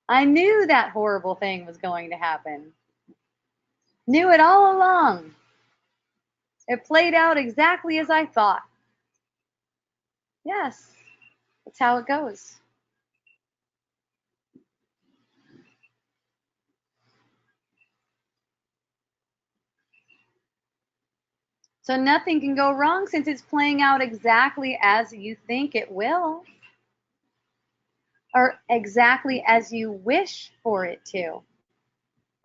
I knew that horrible thing was going to happen. Knew it all along. It played out exactly as I thought. Yes, that's how it goes. So nothing can go wrong since it's playing out exactly as you think it will, or exactly as you wish for it to.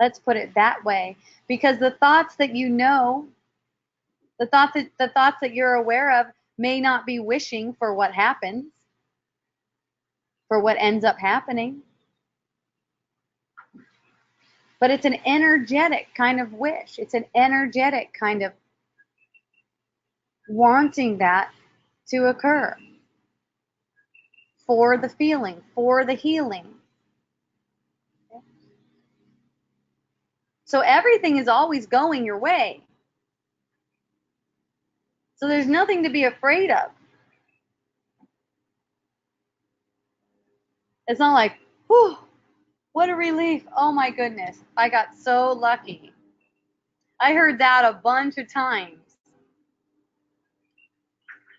Let's put it that way, because the thoughts that you know, the thoughts that you're aware of may not be wishing for what happens, for what ends up happening. But it's an energetic kind of wish. It's an energetic kind of wanting that to occur for the feeling, for the healing. So everything is always going your way. So there's nothing to be afraid of. It's not like, whew, what a relief. Oh my goodness, I got so lucky. I heard that a bunch of times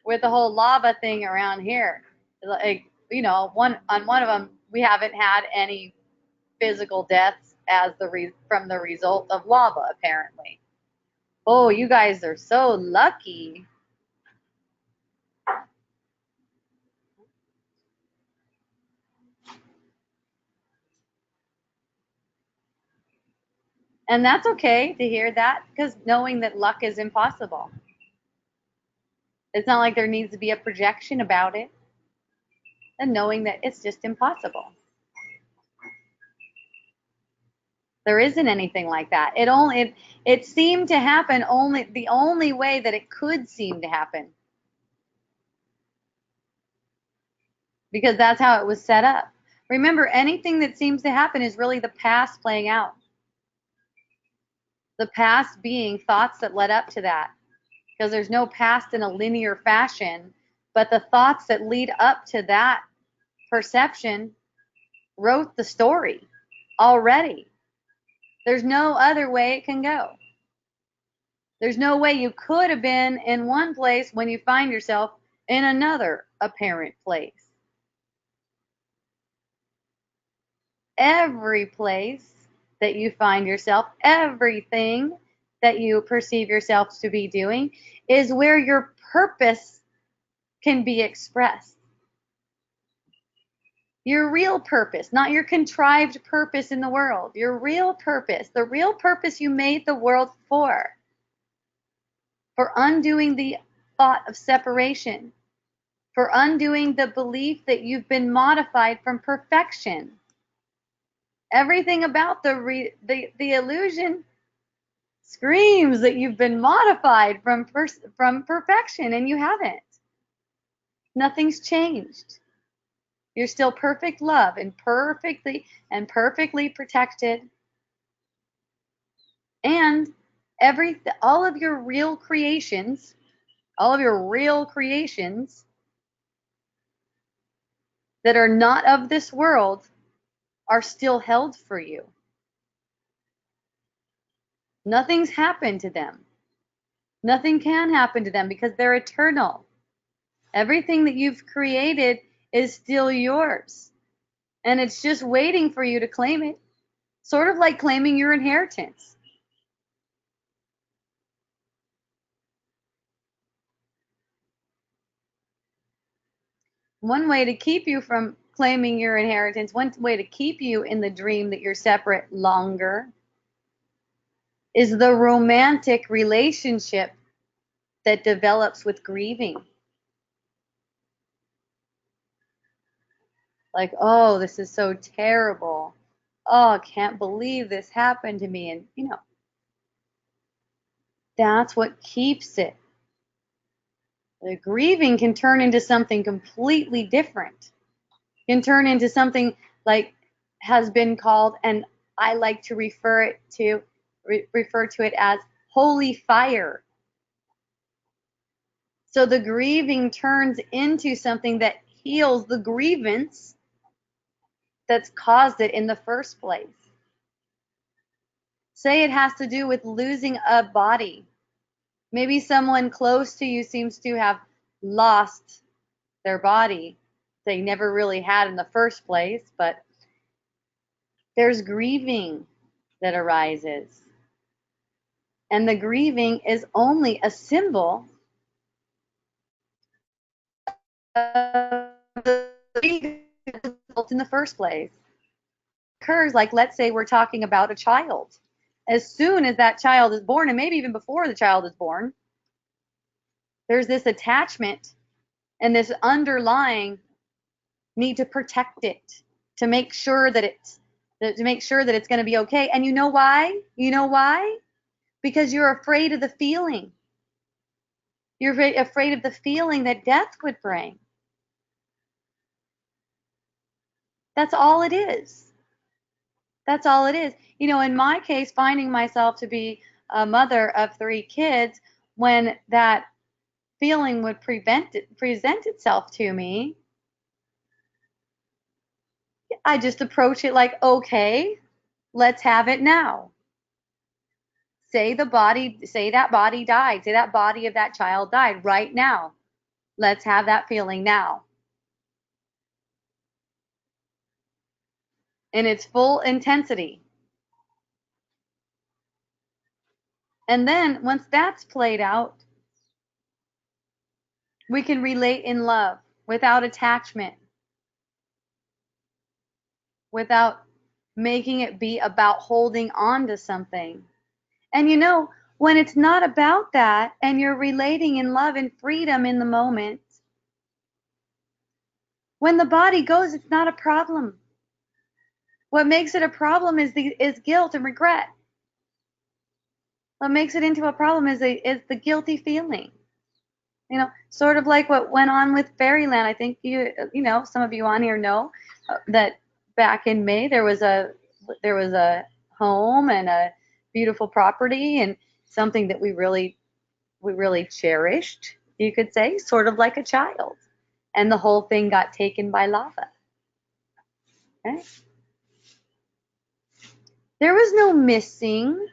with the whole lava thing around here. Like, you know, on one of them, we haven't had any physical deaths as from the result of lava, apparently. Oh, you guys are so lucky. And that's okay to hear that, because knowing that luck is impossible. It's not like there needs to be a projection about it, and knowing that it's just impossible. There isn't anything like that. It seemed to happen the only way that it could seem to happen. Because that's how it was set up. Remember, anything that seems to happen is really the past playing out. The past being thoughts that led up to that. Because there's no past in a linear fashion, but the thoughts that lead up to that perception wrote the story already. There's no other way it can go. There's no way you could have been in one place when you find yourself in another apparent place. Every place that you find yourself, everything that you perceive yourself to be doing is where your purpose can be expressed. Your real purpose, not your contrived purpose in the world. Your real purpose, the real purpose you made the world for undoing the thought of separation, for undoing the belief that you've been modified from perfection. Everything about the illusion screams that you've been modified from perfection, and you haven't. Nothing's changed. You're still perfect love and perfectly protected. And all of your real creations that are not of this world are still held for you. Nothing's happened to them. Nothing can happen to them because they're eternal. Everything that you've created is still yours. And it's just waiting for you to claim it. Sort of like claiming your inheritance. One way to keep you from claiming your inheritance, one way to keep you in the dream that you're separate longer, is the romantic relationship that develops with grieving. Like, oh, this is so terrible. Oh, I can't believe this happened to me. And, that's what keeps it. The grieving can turn into something completely different. Can turn into something like has been called, and I like to refer to it as holy fire. So the grieving turns into something that heals the grievance that's caused it in the first place. Say it has to do with losing a body. Maybe someone close to you seems to have lost their body they never really had in the first place, but there's grieving that arises. And the grieving is only a symbol of the in the first place. It occurs, like, let's say we're talking about a child. As soon as that child is born, and maybe even before the child is born, there's this attachment and this underlying need to protect it, to make sure that it's going to be okay. And you know why? Because you're afraid of the feeling. You're afraid of the feeling that death would bring. That's all it is. That's all it is. In my case, finding myself to be a mother of 3 kids, when that feeling would present itself to me, I just approach it like, okay, let's have it now. Say that body died. Say that body of that child died right now. Let's have that feeling now. In its full intensity. And then once that's played out, we can relate in love without attachment, without making it be about holding on to something. And when it's not about that and you're relating in love and freedom in the moment, when the body goes, it's not a problem. What makes it a problem is guilt and regret. What makes it into a problem is the guilty feeling. Sort of like what went on with Fairyland. I think some of you on here know that back in May there was a home and a beautiful property and something that we really cherished, you could say, sort of like a child. And the whole thing got taken by lava. Okay? There was no missing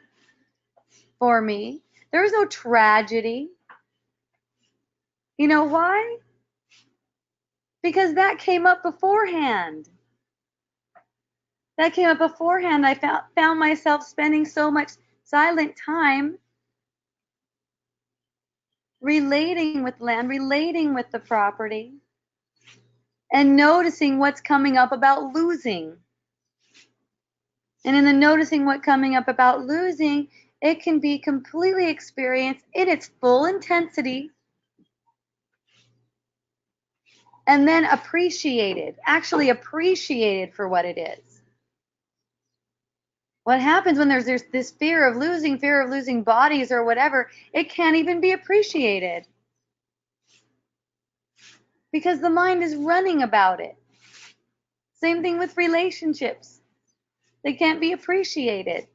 for me. There was no tragedy. You know why? Because that came up beforehand. I found myself spending so much silent time relating with land, relating with the property, and noticing what's coming up about losing. And in the noticing what coming up about losing, it can be completely experienced in its full intensity and then actually appreciated for what it is. What happens when there's this fear of losing bodies or whatever, it can't even be appreciated. Because the mind is running about it. Same thing with relationships. They can't be appreciated.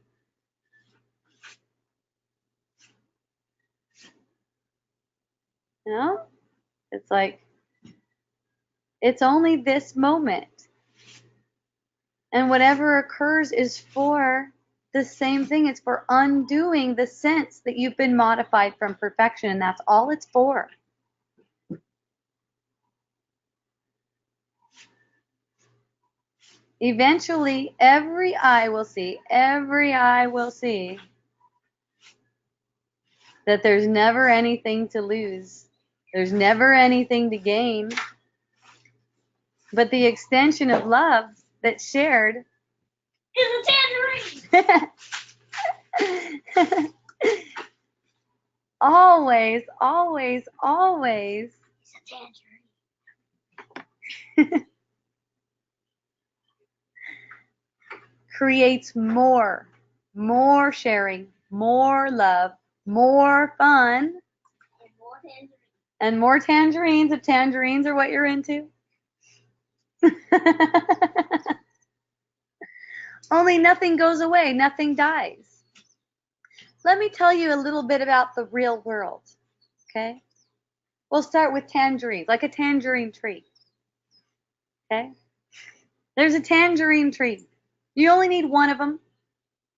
It's like, it's only this moment. And whatever occurs is for The same thing. It's for undoing the sense that you've been modified from perfection, and that's all it's for. Eventually, every eye will see that there's never anything to lose. There's never anything to gain. But the extension of love that's shared is a tangerine. always, always, always It's a tangerine. creates more sharing, more love, more fun, and more tangerines if tangerines are what you're into. Only nothing goes away, nothing dies. Let me tell you a little bit about the real world, okay? We'll start with tangerines, like a tangerine tree, okay? There's a tangerine tree. You only need one of them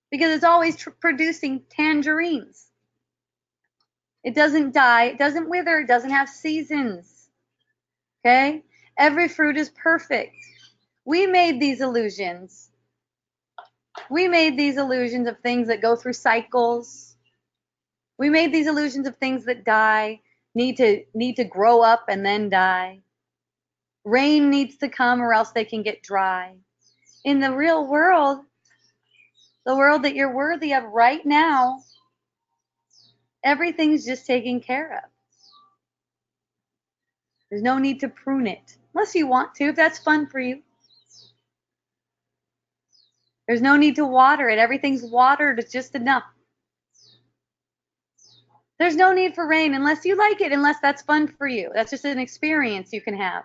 because it's always producing tangerines. It doesn't die, it doesn't wither, it doesn't have seasons, okay? Every fruit is perfect. We made these illusions. We made these illusions of things that go through cycles. We made these illusions of things that die, need to grow up and then die. Rain needs to come or else they can get dry. In the real world, the world that you're worthy of right now, everything's just taken care of. There's no need to prune it, unless you want to, if that's fun for you. There's no need to water it. Everything's watered, it's just enough. There's no need for rain unless you like it, unless that's fun for you. That's just an experience you can have.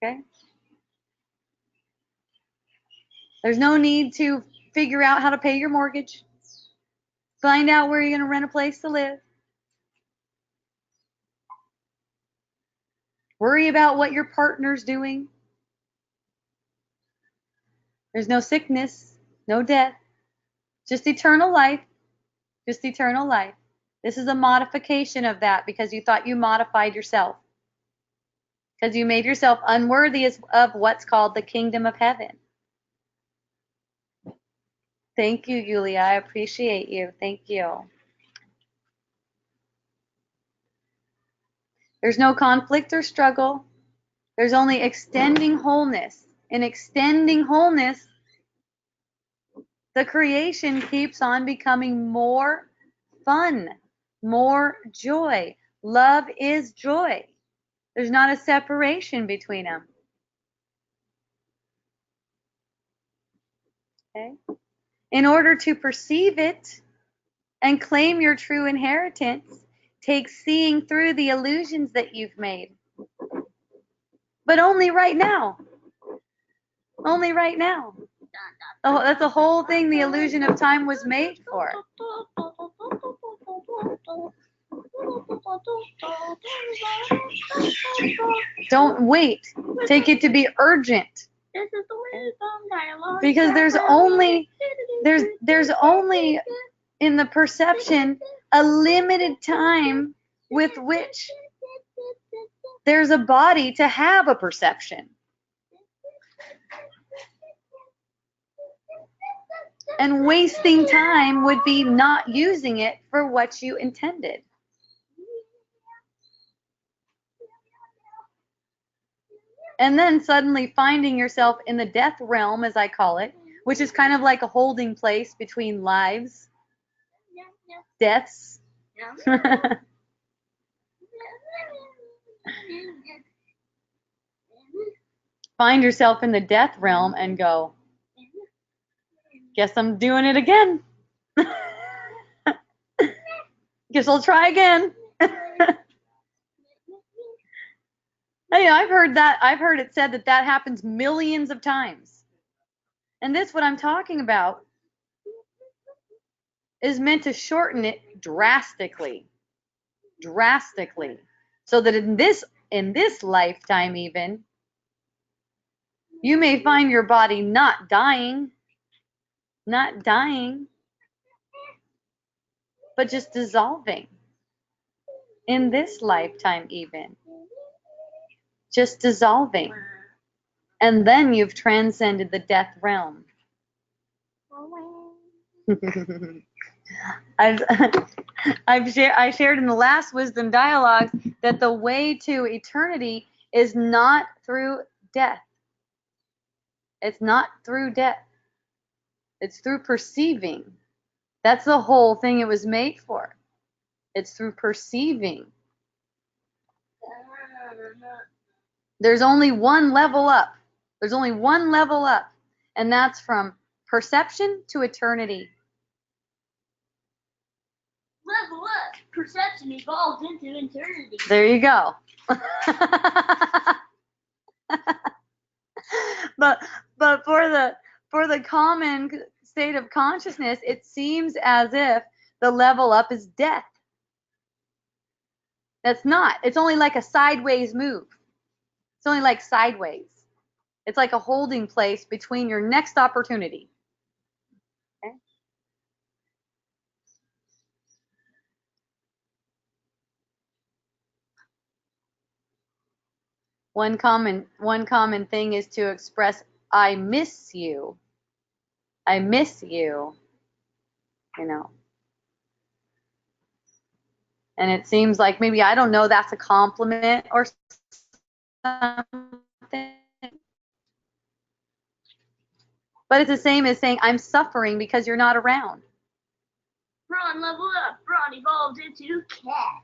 Okay? There's no need to figure out how to pay your mortgage. Find out where you're going to rent a place to live. Worry about what your partner's doing. There's no sickness, no death, just eternal life. Just eternal life. This is a modification of that because you thought you modified yourself. Because you made yourself unworthy of what's called the kingdom of heaven. Thank you, Yulia. I appreciate you. Thank you. There's no conflict or struggle. There's only extending wholeness. In extending wholeness, the creation keeps on becoming more fun, more joy. Love is joy. There's not a separation between them. Okay? In order to perceive it and claim your true inheritance, takes seeing through the illusions that you've made. But only right now. Only right now. Oh, that's the whole thing the illusion of time was made for. Don't wait. Take it to be urgent. Because there's only in the perception a limited time with which there's a body to have a perception. And wasting time would be not using it for what you intended. And then suddenly finding yourself in the death realm, as I call it, which is kind of like a holding place between lives, deaths. Find yourself in the death realm and go, guess I'm doing it again. Guess I'll try again. Hey, I've heard it said that happens millions of times. And this, what I'm talking about, is meant to shorten it drastically. Drastically. So that in this lifetime even, you may find your body not dying, Not dying, but just dissolving. In this lifetime even. Just dissolving. And then you've transcended the death realm. I shared in the last wisdom dialogue that the way to eternity is not through death. It's not through death. It's through perceiving. That's the whole thing it was made for. It's through perceiving. There's only one level up. There's only one level up, and that's from perception to eternity. Level up. Perception evolves into eternity. There you go. but for the common state of consciousness, it seems as if the level up is death. That's not. It's only like a sideways move. It's only like sideways. It's like a holding place between your next opportunity. Okay? One common thing is to express, I miss you. I miss you. You know. And it seems like maybe, I don't know, that's a compliment or something. But it's the same as saying, I'm suffering because you're not around. Ron, level up. Ron evolved into cat.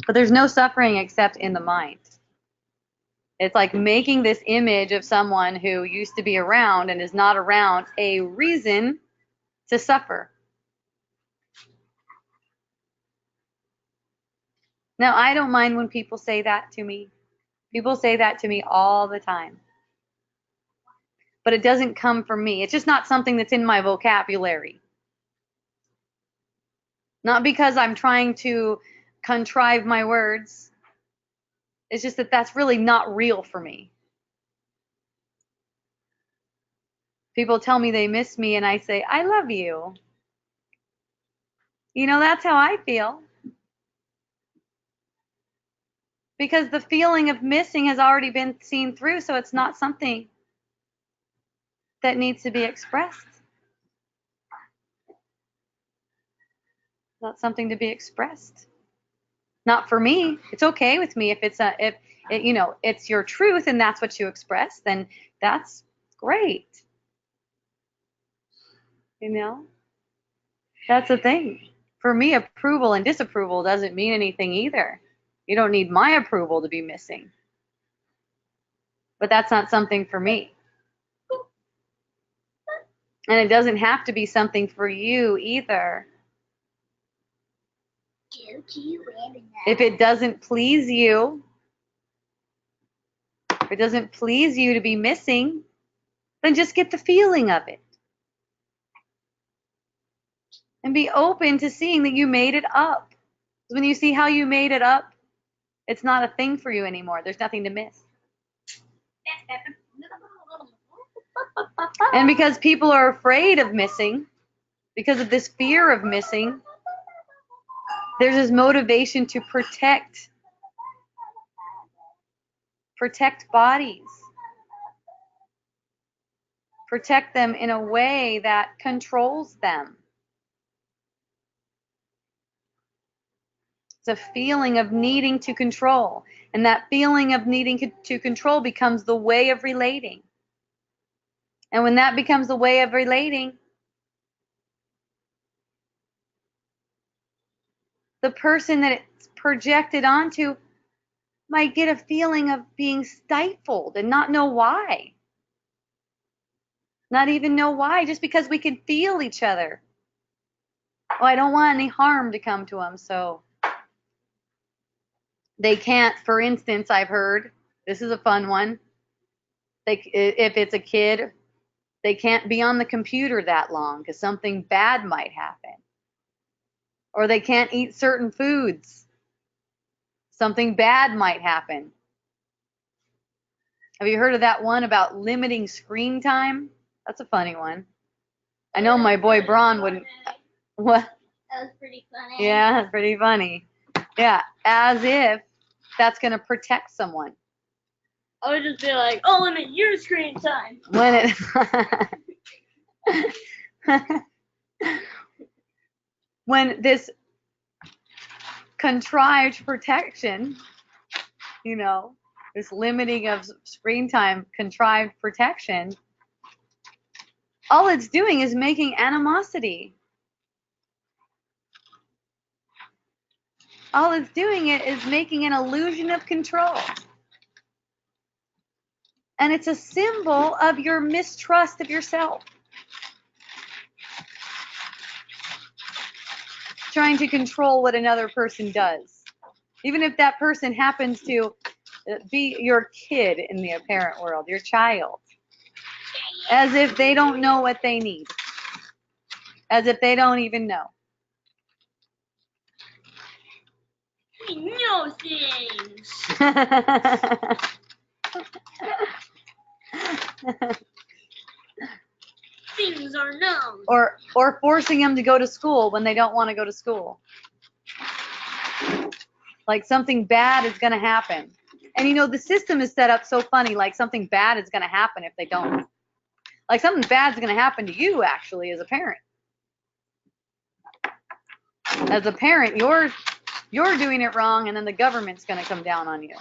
But there's no suffering except in the mind. It's like making this image of someone who used to be around and is not around a reason to suffer. Now, I don't mind when people say that to me. People say that to me all the time. But it doesn't come from me. It's just not something that's in my vocabulary. Not because I'm trying to contrive my words. It's just that that's really not real for me. People tell me they miss me and I say, I love you. You know, that's how I feel. Because the feeling of missing has already been seen through, so it's not something that needs to be expressed. Not something to be expressed. Not for me. It's okay with me if it's your truth and that's what you express, then that's great. You know? That's the thing. For me, approval and disapproval doesn't mean anything either. You don't need my approval to be missing. But that's not something for me. And it doesn't have to be something for you either. If it doesn't please you, if it doesn't please you to be missing, then just get the feeling of it. And be open to seeing that you made it up. Because when you see how you made it up, it's not a thing for you anymore. There's nothing to miss. And because people are afraid of missing, because of this fear of missing, there's this motivation to protect bodies. Protect them in a way that controls them. It's a feeling of needing to control. And that feeling of needing to control becomes the way of relating. And when that becomes the way of relating, the person that it's projected onto might get a feeling of being stifled and not know why. Not even know why, just because we can feel each other. Oh, I don't want any harm to come to them, so they can't, for instance, I've heard, this is a fun one, if it's a kid, they can't be on the computer that long because something bad might happen. Or they can't eat certain foods. Something bad might happen. Have you heard of that one about limiting screen time? That's a funny one. I know my boy Braun wouldn't. What? That was pretty funny. Yeah, that's pretty funny. Yeah, as if that's going to protect someone. I would just be like, oh, limit your screen time. When it when this contrived protection, you know, this limiting of screen time, contrived protection, all it's doing is making animosity. All it's doing is making an illusion of control. And it's a symbol of your mistrust of yourself. Trying to control what another person does. Even if that person happens to be your kid in the apparent world, your child. As if they don't know what they need. As if they don't even know. We know things. Things are known. Or forcing them to go to school when they don't want to go to school. Like something bad is going to happen. And you know, the system is set up so funny, like something bad is going to happen if they don't. Like something bad is going to happen to you, actually, as a parent. As a parent, you're doing it wrong, and then the government's going to come down on you.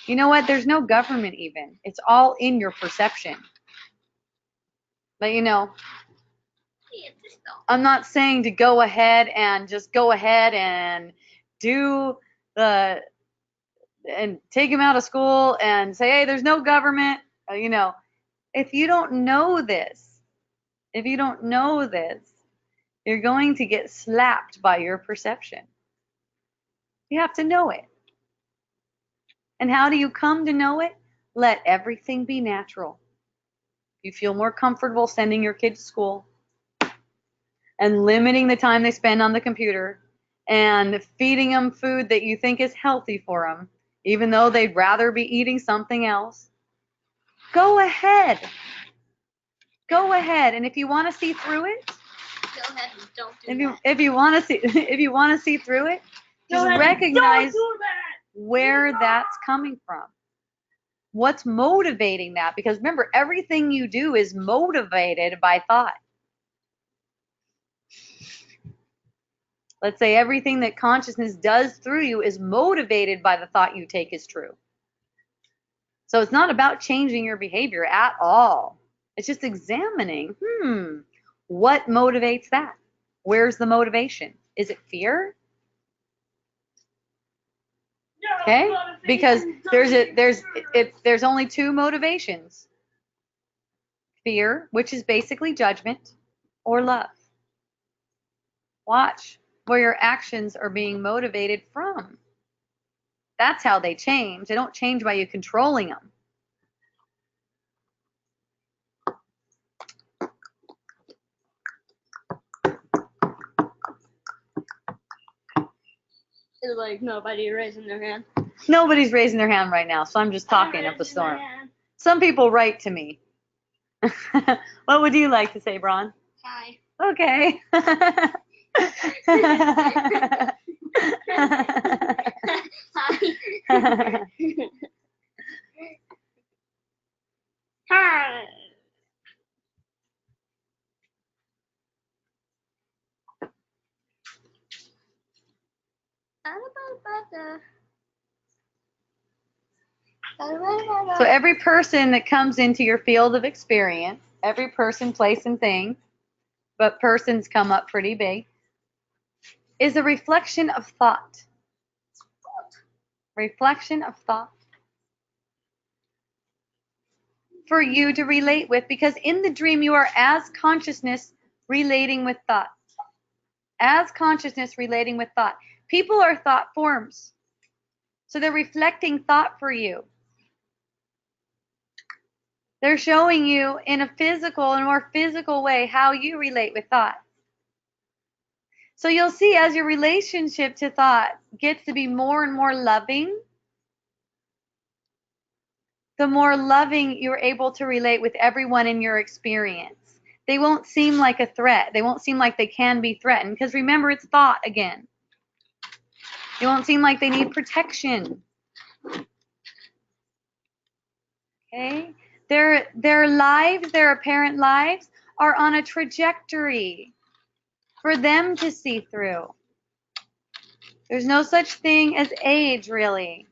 You know what? There's no government even. It's all in your perception. But you know, I'm not saying to go ahead and just go ahead and do the and take him out of school and say, hey, there's no government. You know, if you don't know this, you're going to get slapped by your perception. You have to know it. And how do you come to know it? Let everything be natural. You feel more comfortable sending your kid to school and limiting the time they spend on the computer and feeding them food that you think is healthy for them, even though they'd rather be eating something else. Go ahead. Go ahead. And if you want to see through it, Go ahead and don't do that. if you want to see through it, just recognize where that's coming from. What's motivating that? Because remember, everything you do is motivated by thought. Let's say everything that consciousness does through you is motivated by the thought you take is true. So it's not about changing your behavior at all. It's just examining, what motivates that? Where's the motivation? Is it fear? Okay? Because there's only two motivations. Fear, which is basically judgment, or love. Watch where your actions are being motivated from. That's how they change. They don't change by you controlling them. It's like nobody raising their hand. Nobody's raising their hand right now, so I'm just talking up a storm. Some people write to me. What would you like to say, Braun? Hi. Okay. Hi. Hi. So every person that comes into your field of experience, every person, place, and thing, but persons come up pretty big, is a reflection of thought. Reflection of thought. For you to relate with, because in the dream you are as consciousness relating with thought. As consciousness relating with thought. People are thought forms. So they're reflecting thought for you. They're showing you in a more physical way how you relate with thought. So you'll see as your relationship to thought gets to be more and more loving, the more loving you're able to relate with everyone in your experience. They won't seem like a threat. They won't seem like they can be threatened, because remember, it's thought again. They won't seem like they need protection. Okay? Their lives, their apparent lives, are on a trajectory for them to see through. There's no such thing as age, really.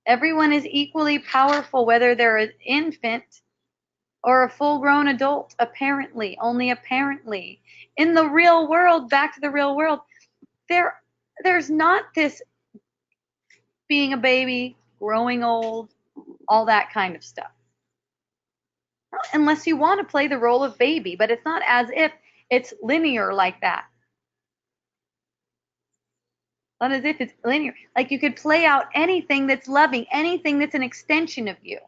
Everyone is equally powerful, whether they're an infant or a full-grown adult, apparently, only apparently. In the real world, back to the real world, there's not this being a baby, growing old, all that kind of stuff. Unless you want to play the role of baby, but it's not as if it's linear like that. Not as if it's linear. Like you could play out anything that's loving, anything that's an extension of you.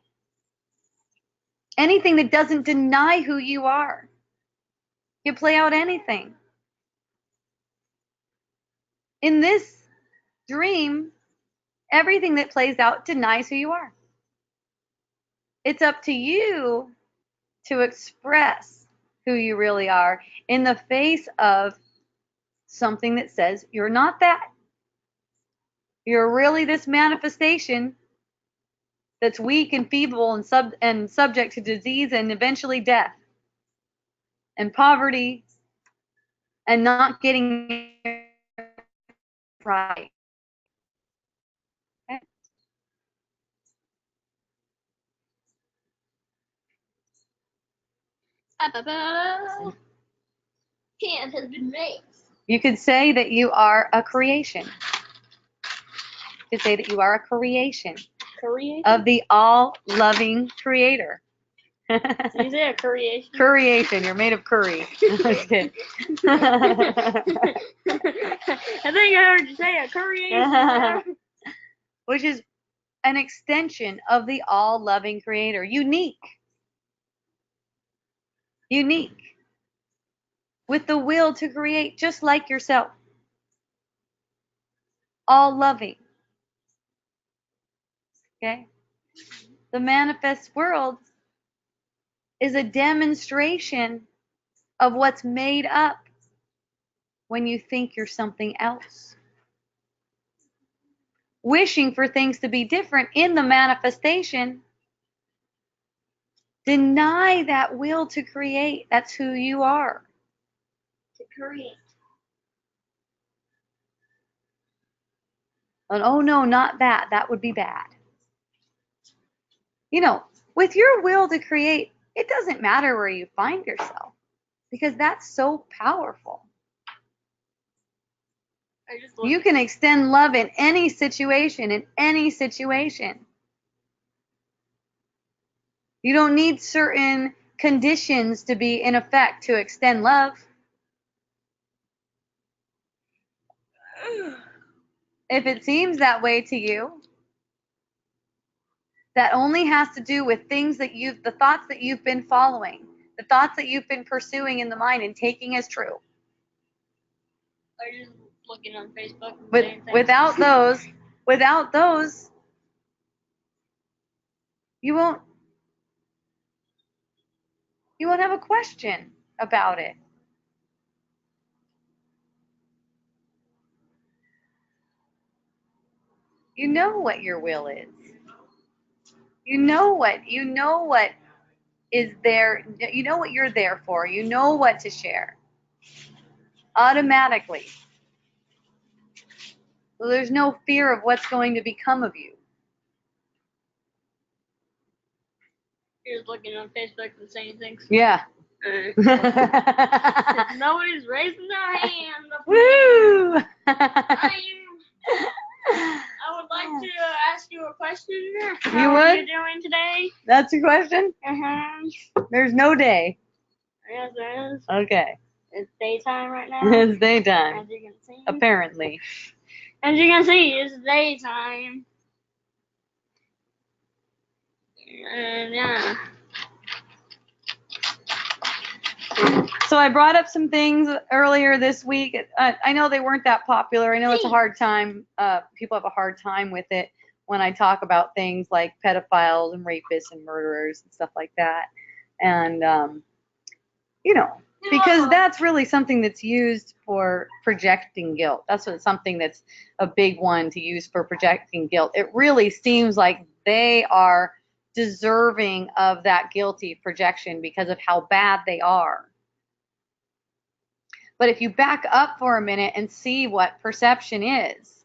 Anything that doesn't deny who you are. You play out anything. In this dream, everything that plays out denies who you are. It's up to you to express who you really are in the face of something that says you're not that. You're really this manifestation that's weak and feeble and subject to disease and eventually death and poverty and not getting right. Okay? Camp has been raised. You could say that you are a creation. You could say that you are a creation of the all-loving creator. Is it a creation? Creation. You're made of curry. Okay. I think I heard you say a creation. Which is an extension of the all-loving creator. Unique. Unique. With the will to create just like yourself. All-loving. Okay? The manifest world is a demonstration of what's made up when you think you're something else. Wishing for things to be different in the manifestation, deny that will to create. That's who you are. To create. And oh no, not that. That would be bad. You know, with your will to create, it doesn't matter where you find yourself, because that's so powerful. You can extend love in any situation, You don't need certain conditions to be in effect to extend love. If it seems that way to you, that only has to do with things that the thoughts that you've been following, the thoughts that you've been pursuing in the mind and taking as true. Or just looking on Facebook. Without those, you won't have a question about it. You know what your will is. You know what is there. You know what you're there for. You know what to share. Automatically. So there's no fear of what's going to become of you. You're just looking on Facebook and saying things. Yeah. Nobody's raising their hand. Woo! I would like to ask you a question. How You would? are you doing today? That's your question? Uh-huh. There's no day. Yes, there is. Okay. It's daytime right now. It's daytime. As you can see. Apparently. As you can see, it's daytime. And yeah. So I brought up some things earlier this week. I know they weren't that popular. I know it's a hard time. People have a hard time with it. when I talk about things like pedophiles and rapists and murderers and stuff like that. And, you know, because that's really something that's used for projecting guilt. That's something that's a big one to use for projecting guilt. It really seems like they are deserving of that guilty projection because of how bad they are. But if you back up for a minute and see what perception is,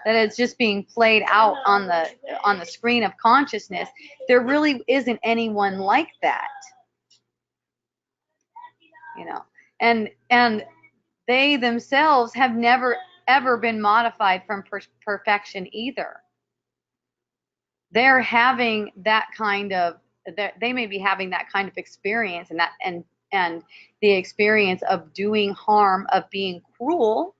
that it's just being played out on the screen of consciousness, there really isn't anyone like that. You know, and they themselves have never ever been modified from perfection either. They're having that kind of, they may be having that kind of experience, and the experience of doing harm, of being cruel,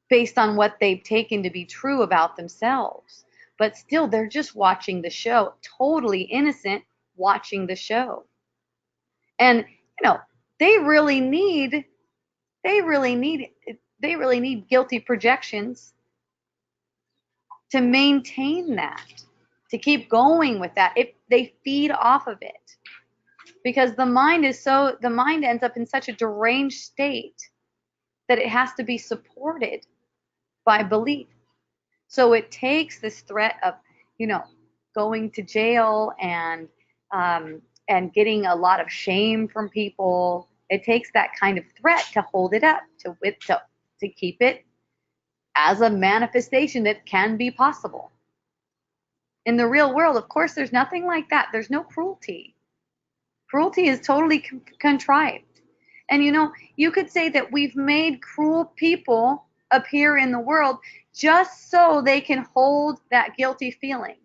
based on what they've taken to be true about themselves. But still, they're just watching the show, totally innocent, watching the show. And you know, they really need guilty projections to maintain that, to keep going with that. If they feed off of it, because the mind ends up in such a deranged state that it has to be supported by belief. So it takes this threat of, you know, going to jail and getting a lot of shame from people. It takes that kind of threat to hold it up, to keep it as a manifestation that can be possible. In the real world, of course, there's nothing like that. There's no cruelty. Cruelty is totally contrived. And you know, you could say that we've made cruel people appear in the world just so they can hold that guilty feeling.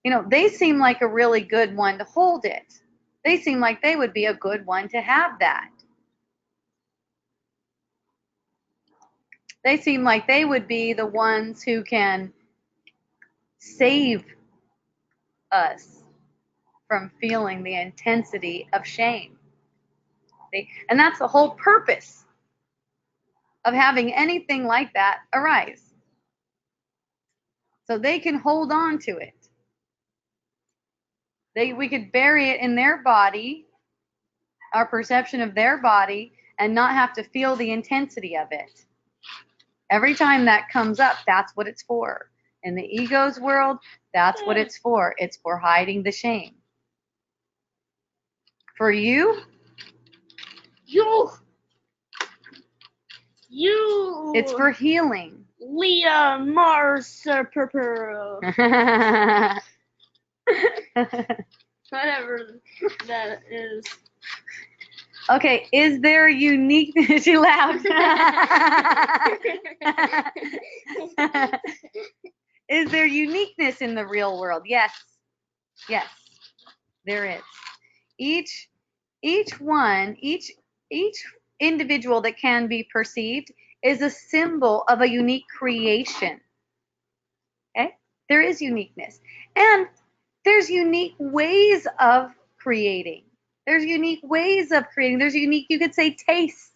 You know, they seem like a really good one to hold it. They seem like they would be a good one to have that. They seem like they would be the ones who can save us from feeling the intensity of shame. And that's the whole purpose of having anything like that arise. So they can hold on to it. We could bury it in their body, our perception of their body, and not have to feel the intensity of it. Every time that comes up, that's what it's for. In the ego's world, that's what it's for. It's for hiding the shame. For you, it's for healing. Leah Mars Purple. Whatever that is. Okay, is there uniqueness? She laughed. Is there uniqueness in the real world? Yes. Yes, there is. Each individual that can be perceived is a symbol of a unique creation. Okay? There is uniqueness. And there's unique ways of creating. There's unique, you could say, tastes,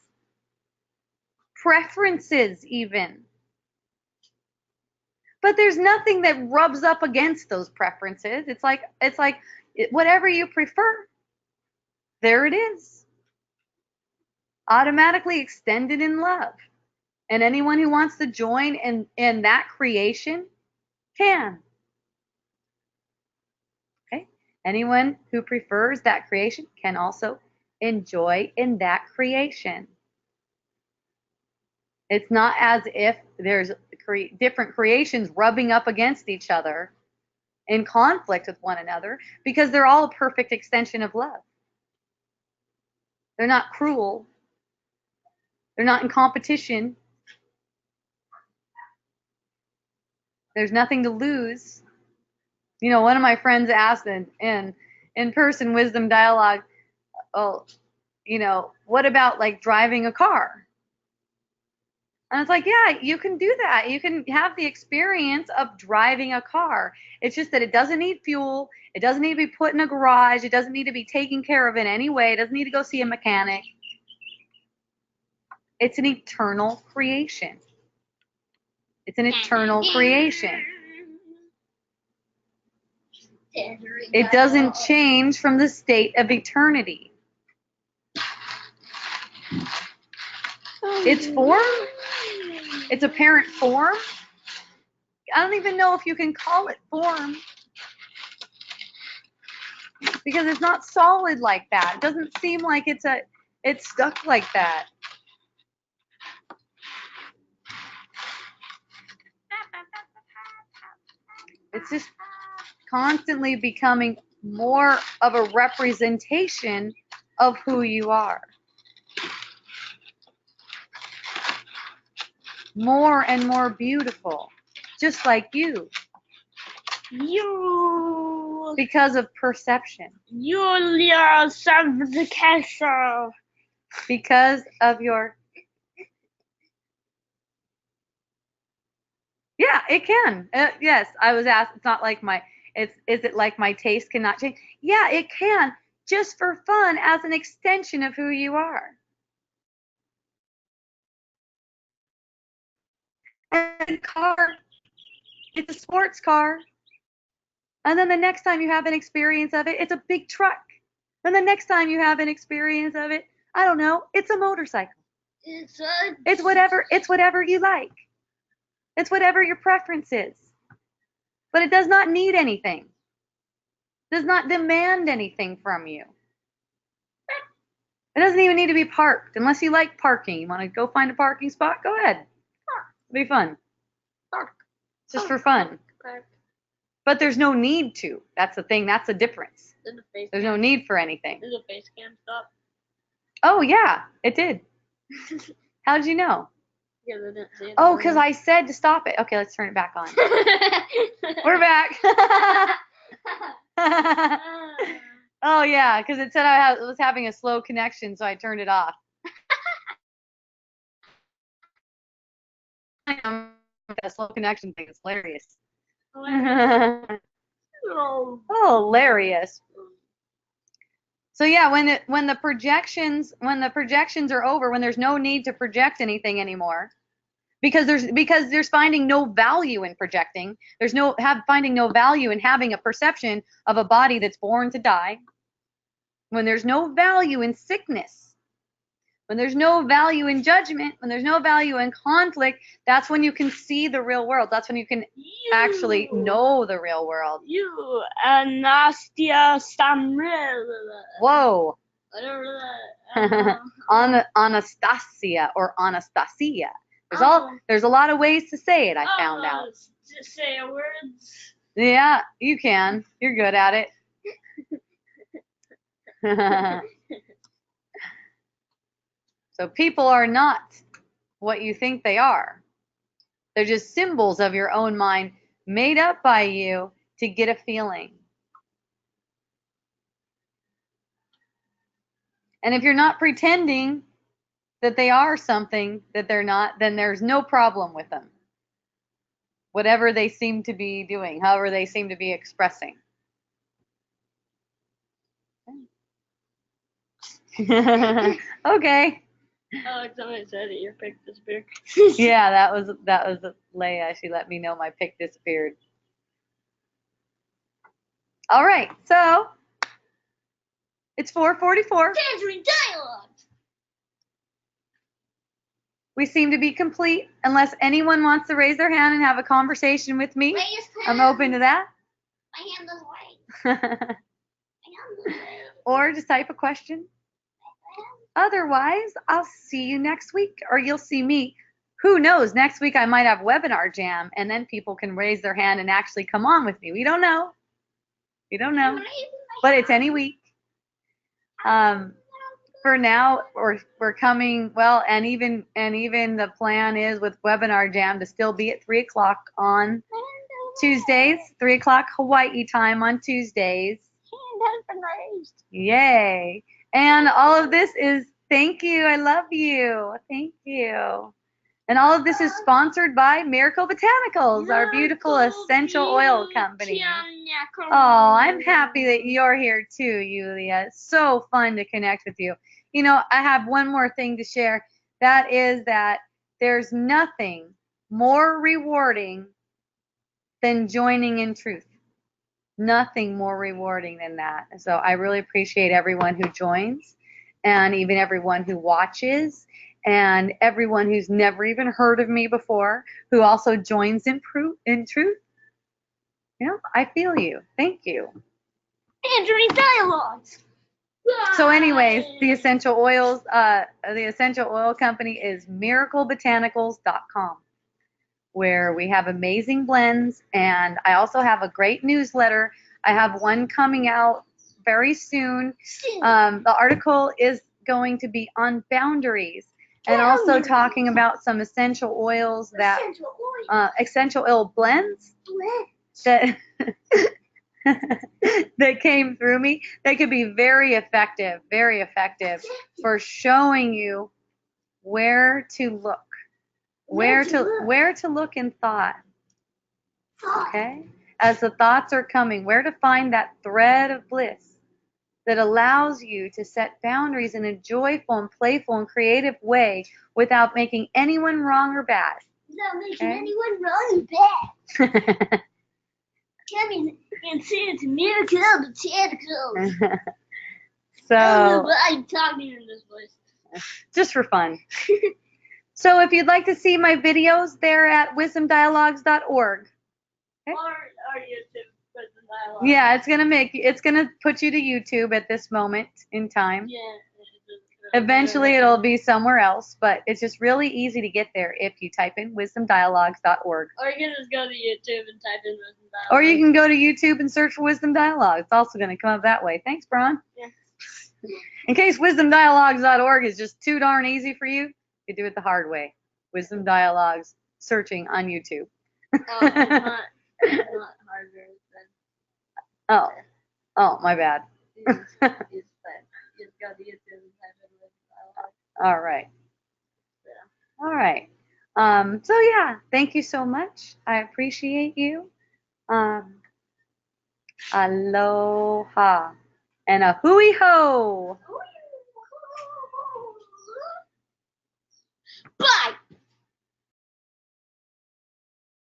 preferences even. But there's nothing that rubs up against those preferences. It's like whatever you prefer, there it is. Automatically extended in love. And anyone who wants to join in that creation can. Okay? Anyone who prefers that creation can also enjoy in that creation. It's not as if there's different creations rubbing up against each other in conflict with one another, because they're all a perfect extension of love. They're not cruel. They're not in competition. There's nothing to lose. You know, one of my friends asked in in-person wisdom dialogue, oh, you know, what about like driving a car? And it's like, yeah, you can do that. You can have the experience of driving a car. It's just that it doesn't need fuel. It doesn't need to be put in a garage. It doesn't need to be taken care of in any way. It doesn't need to go see a mechanic. It's an eternal creation. It's an eternal creation. Tangerine It doesn't dialogue. change from the state of eternity. Its form, its apparent form, I don't even know if you can call it form, because it's not solid like that. It doesn't seem like it's stuck like that. It's just constantly becoming more of a representation of who you are. More and more beautiful, just like you, You, because of perception, Julia Sanchez. because of your. Yeah, it can. Yes, I was asked. It's not like my. Is it like my taste cannot change? Yeah, it can, just for fun, as an extension of who you are. And car, it's a sports car. And then the next time you have an experience of it, it's a big truck. And the next time you have an experience of it, I don't know, it's a motorcycle. It's whatever you like. It's whatever your preference is. But it does not need anything. It does not demand anything from you. It doesn't even need to be parked unless you like parking. You want to go find a parking spot? Go ahead. It'll be fun. It's just for fun. But there's no need to. That's the thing. That's the difference. There's no need for anything. Did the face cam stop? Oh, yeah, it did. How did you know? Yeah, they didn't see it. Oh, because I said to stop it. Okay, let's turn it back on. We're back. Oh, yeah, because it said I was having a slow connection, so I turned it off. That slow connection thing is hilarious. Oh. Hilarious. So yeah, when the projections are over, when there's no need to project anything anymore, because there's finding no value in projecting. There's finding no value in having a perception of a body that's born to die. When there's no value in sickness, when there's no value in judgment, when there's no value in conflict, that's when you can see the real world. That's when you can actually know the real world. You, Anastia Stamril. Whoa. Whatever that. Anastasia or Anastasia. There's a lot of ways to say it, I found out. Just say words. Yeah, you can. You're good at it. So people are not what you think they are. They're just symbols of your own mind made up by you to get a feeling. And if you're not pretending that they are something that they're not, then there's no problem with them. Whatever they seem to be doing, however they seem to be expressing. Okay. Oh, somebody said it. Your pic disappeared. Yeah, that was Leia. She let me know my pic disappeared. All right, so it's 4:44. Tangerine dialogue. We seem to be complete. Unless anyone wants to raise their hand and have a conversation with me, I'm open to that. My hand is white. Or just type a question. Otherwise, I'll see you next week, or you'll see me. Who knows? Next week I might have webinar jam, and then people can raise their hand and actually come on with me. We don't know. We don't know. But it's any week. For now, we're coming, well, and even the plan is with webinar jam to still be at 3 o'clock on Tuesdays, 3 o'clock Hawaii time on Tuesdays. Hand has been raised. Yay. And all of this is, thank you, I love you, thank you. And all of this is sponsored by Miracle Botanicals, our beautiful essential oil company. Oh, I'm happy that you're here too, Yulia. It's so fun to connect with you. You know, I have one more thing to share. That is that there's nothing more rewarding than joining in truth. Nothing more rewarding than that. So I really appreciate everyone who joins and even everyone who watches and everyone who's never even heard of me before who also joins in truth. You know, I feel you. Thank you. Entering dialogues. So anyways, the essential oil company is miraclebotanicals.com, where we have amazing blends, and I also have a great newsletter. I have one coming out very soon. The article is going to be on boundaries and also talking about some essential oils that essential oil blends that that came through me that could be very effective for showing you where to look, where to look in thought. Okay? As the thoughts are coming, where to find that thread of bliss that allows you to set boundaries in a joyful and playful and creative way without making anyone wrong or bad. Without making anyone wrong or bad. Coming into Miracle Botanicals. So, I don't know why I'm talking in this voice. Just for fun. So if you'd like to see my videos, they're at wisdomdialogues.org. Okay? Or YouTube Wisdom Dialogue. Yeah, it's gonna put you to YouTube at this moment in time. Yeah. Eventually it'll be somewhere else, but it's just really easy to get there if you type in wisdomdialogues.org. Or you can just go to YouTube and type in Wisdom Dialogues. Or you can go to YouTube and search for Wisdom Dialogue. It's also going to come up that way. Thanks, Braun. Yeah. In case wisdomdialogues.org is just too darn easy for you, you do it the hard way. Wisdom Dialogues, searching on YouTube. It's not harder than. Oh, my bad. You just go to YouTube and type in Wisdom Dialogues. All right. Yeah. All right. So yeah, thank you so much. I appreciate you. Aloha and a hooey ho. Bye.